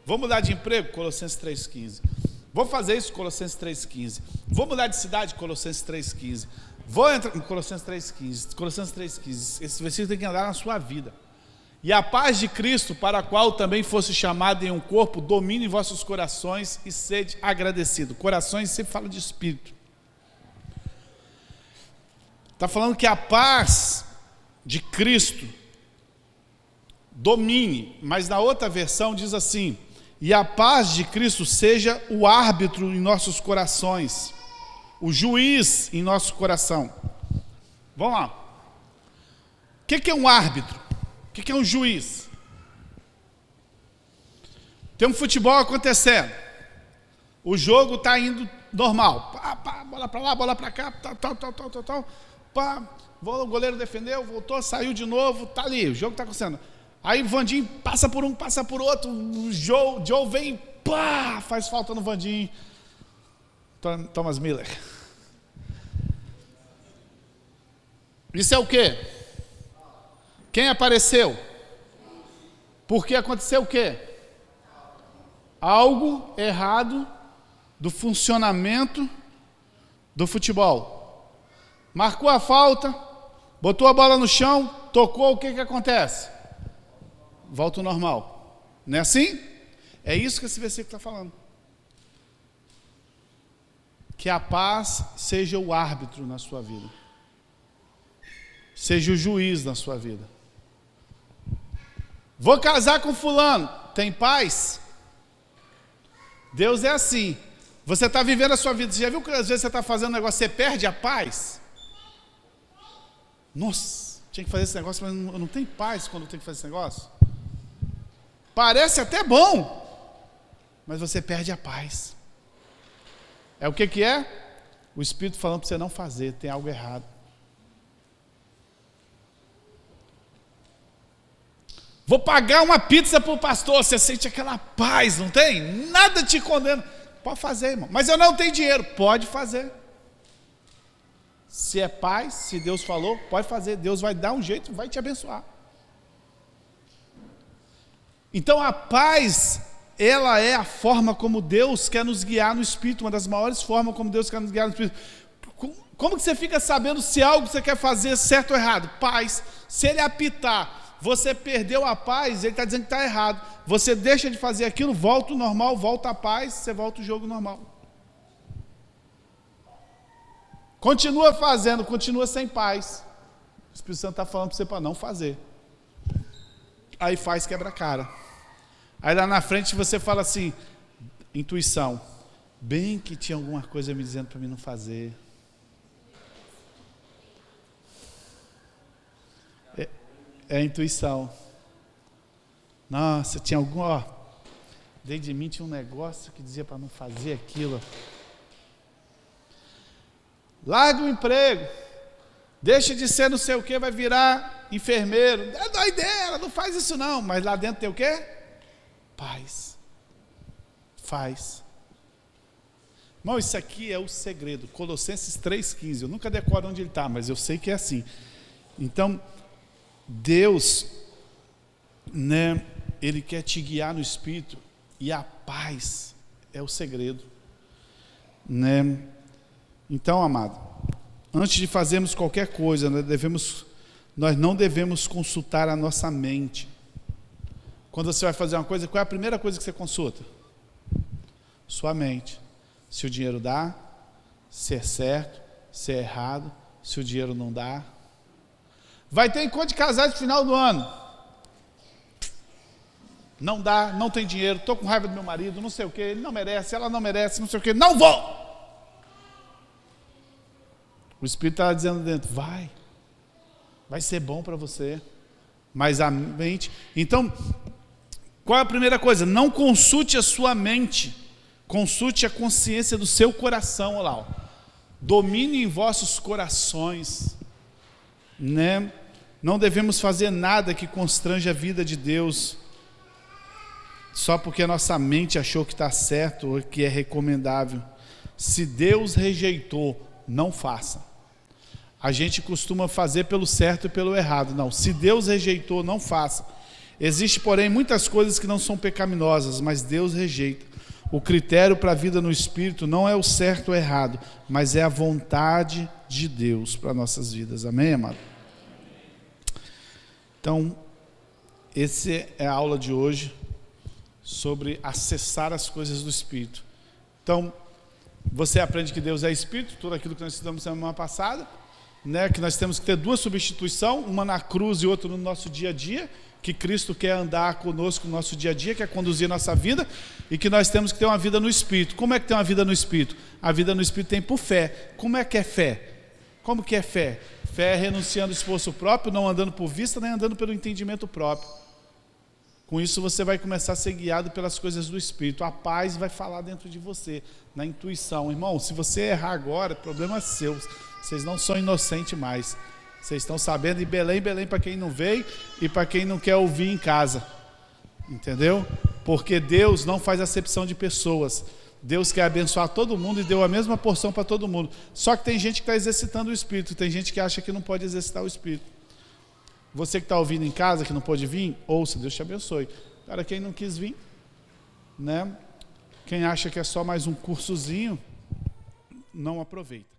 Vou mudar de emprego? Colossenses 3,15. Vou fazer isso? Colossenses 3,15. Vou mudar de cidade? Colossenses 3,15. Vou entrar em Colossenses 3,15. Colossenses 3,15. Esse versículo tem que andar na sua vida. E a paz de Cristo, para a qual também fosse chamado em um corpo, domine em vossos corações e sede agradecido. Corações sempre fala de espírito. Está falando que a paz de Cristo domine, mas na outra versão diz assim: e a paz de Cristo seja o árbitro em nossos corações, o juiz em nosso coração. Vamos lá. O que é um árbitro? O que é um juiz? Tem um futebol acontecendo. O jogo está indo normal. Bola para lá, bola para cá, tal. O goleiro defendeu, voltou, saiu de novo, está ali, o jogo está acontecendo. Aí o Vandinho passa por um, passa por outro, o Joe vem, faz falta no Vandinho. Thomas Miller. Isso é o quê? Quem apareceu? Porque aconteceu o quê? Algo errado do funcionamento do futebol. Marcou a falta, botou a bola no chão, tocou, o que acontece? Volta ao normal. Não é assim? É isso que esse versículo está falando. Que a paz seja o árbitro na sua vida. Seja o juiz na sua vida. Vou casar com fulano. Tem paz? Deus é assim. Você está vivendo a sua vida. Você já viu que às vezes você está fazendo um negócio, você perde a paz? Nossa, tinha que fazer esse negócio, mas eu não tenho paz quando eu tenho que fazer esse negócio. Parece até bom, mas você perde a paz. É o que é? O Espírito falando para você não fazer, tem algo errado. Vou pagar uma pizza para o pastor, você sente aquela paz, não tem? Nada te condena. Pode fazer, irmão. Mas eu não tenho dinheiro. Pode fazer. Se é paz, se Deus falou, pode fazer. Deus vai dar um jeito, vai te abençoar. Então a paz, ela é a forma como Deus quer nos guiar no Espírito, uma das maiores formas como Deus quer nos guiar no Espírito. Como que você fica sabendo se algo que você quer fazer é certo ou errado? Paz. Se ele apitar, você perdeu a paz, ele está dizendo que está errado. Você deixa de fazer aquilo, volta ao normal, volta à paz, você volta ao jogo normal. Continua fazendo, continua sem paz. O Espírito Santo está falando para você para não fazer. Aí faz quebra a cara. Aí lá na frente você fala assim, intuição, bem que tinha alguma coisa me dizendo para mim não fazer. É a intuição. Nossa, tinha algum, dentro de mim tinha um negócio que dizia para não fazer aquilo. Larga o emprego, deixa de ser não sei o que, vai virar enfermeiro. É doideira, não faz isso não. Mas lá dentro tem o quê? Paz. Faz. Irmão, isso aqui é o segredo. Colossenses 3,15. Eu nunca decoro onde ele está, mas eu sei que é assim. Então, Deus, né, Ele quer te guiar no Espírito, e a paz é o segredo, né? Então, amado, antes de fazermos qualquer coisa, nós não devemos consultar a nossa mente. Quando você vai fazer uma coisa, qual é a primeira coisa que você consulta? Sua mente. Se o dinheiro dá, se é certo, se é errado, se o dinheiro não dá. Vai ter encontro de casais no final do ano. Não dá, não tem dinheiro, estou com raiva do meu marido, não sei o que, ele não merece, ela não merece, não sei o que, não vou! O Espírito está dizendo dentro, vai ser bom para você. Mas a mente... Então, qual é a primeira coisa? Não consulte a sua mente, consulte a consciência do seu coração. Olha lá, domine em vossos corações, né? Não devemos fazer nada que constrange a vida de Deus, só porque a nossa mente achou que está certo ou que é recomendável. Se Deus rejeitou, não faça. A gente costuma fazer pelo certo e pelo errado. Não, se Deus rejeitou, não faça. Existe, porém, muitas coisas que não são pecaminosas, mas Deus rejeita. O critério para a vida no Espírito não é o certo ou errado, mas é a vontade de Deus para nossas vidas. Amém, amado? Então, essa é a aula de hoje, sobre acessar as coisas do Espírito. Então, você aprende que Deus é Espírito, tudo aquilo que nós estudamos semana passada, né, que nós temos que ter duas substituições, uma na cruz e outra no nosso dia a dia, que Cristo quer andar conosco no nosso dia a dia, quer conduzir a nossa vida, e que nós temos que ter uma vida no Espírito. Como é que tem uma vida no Espírito? A vida no Espírito tem por fé. Como é fé? Como que é fé? Fé é renunciando ao esforço próprio, não andando por vista, nem andando pelo entendimento próprio. Com isso você vai começar a ser guiado pelas coisas do Espírito. A paz vai falar dentro de você, na intuição. Irmão, se você errar agora, problema seu. Vocês não são inocentes mais. Vocês estão sabendo, e Belém para quem não veio e para quem não quer ouvir em casa. Entendeu? Porque Deus não faz acepção de pessoas. Deus quer abençoar todo mundo e deu a mesma porção para todo mundo. Só que tem gente que está exercitando o Espírito, tem gente que acha que não pode exercitar o Espírito. Você que está ouvindo em casa, que não pode vir, ouça, Deus te abençoe. Cara, quem não quis vir, né? Quem acha que é só mais um cursozinho, não aproveita.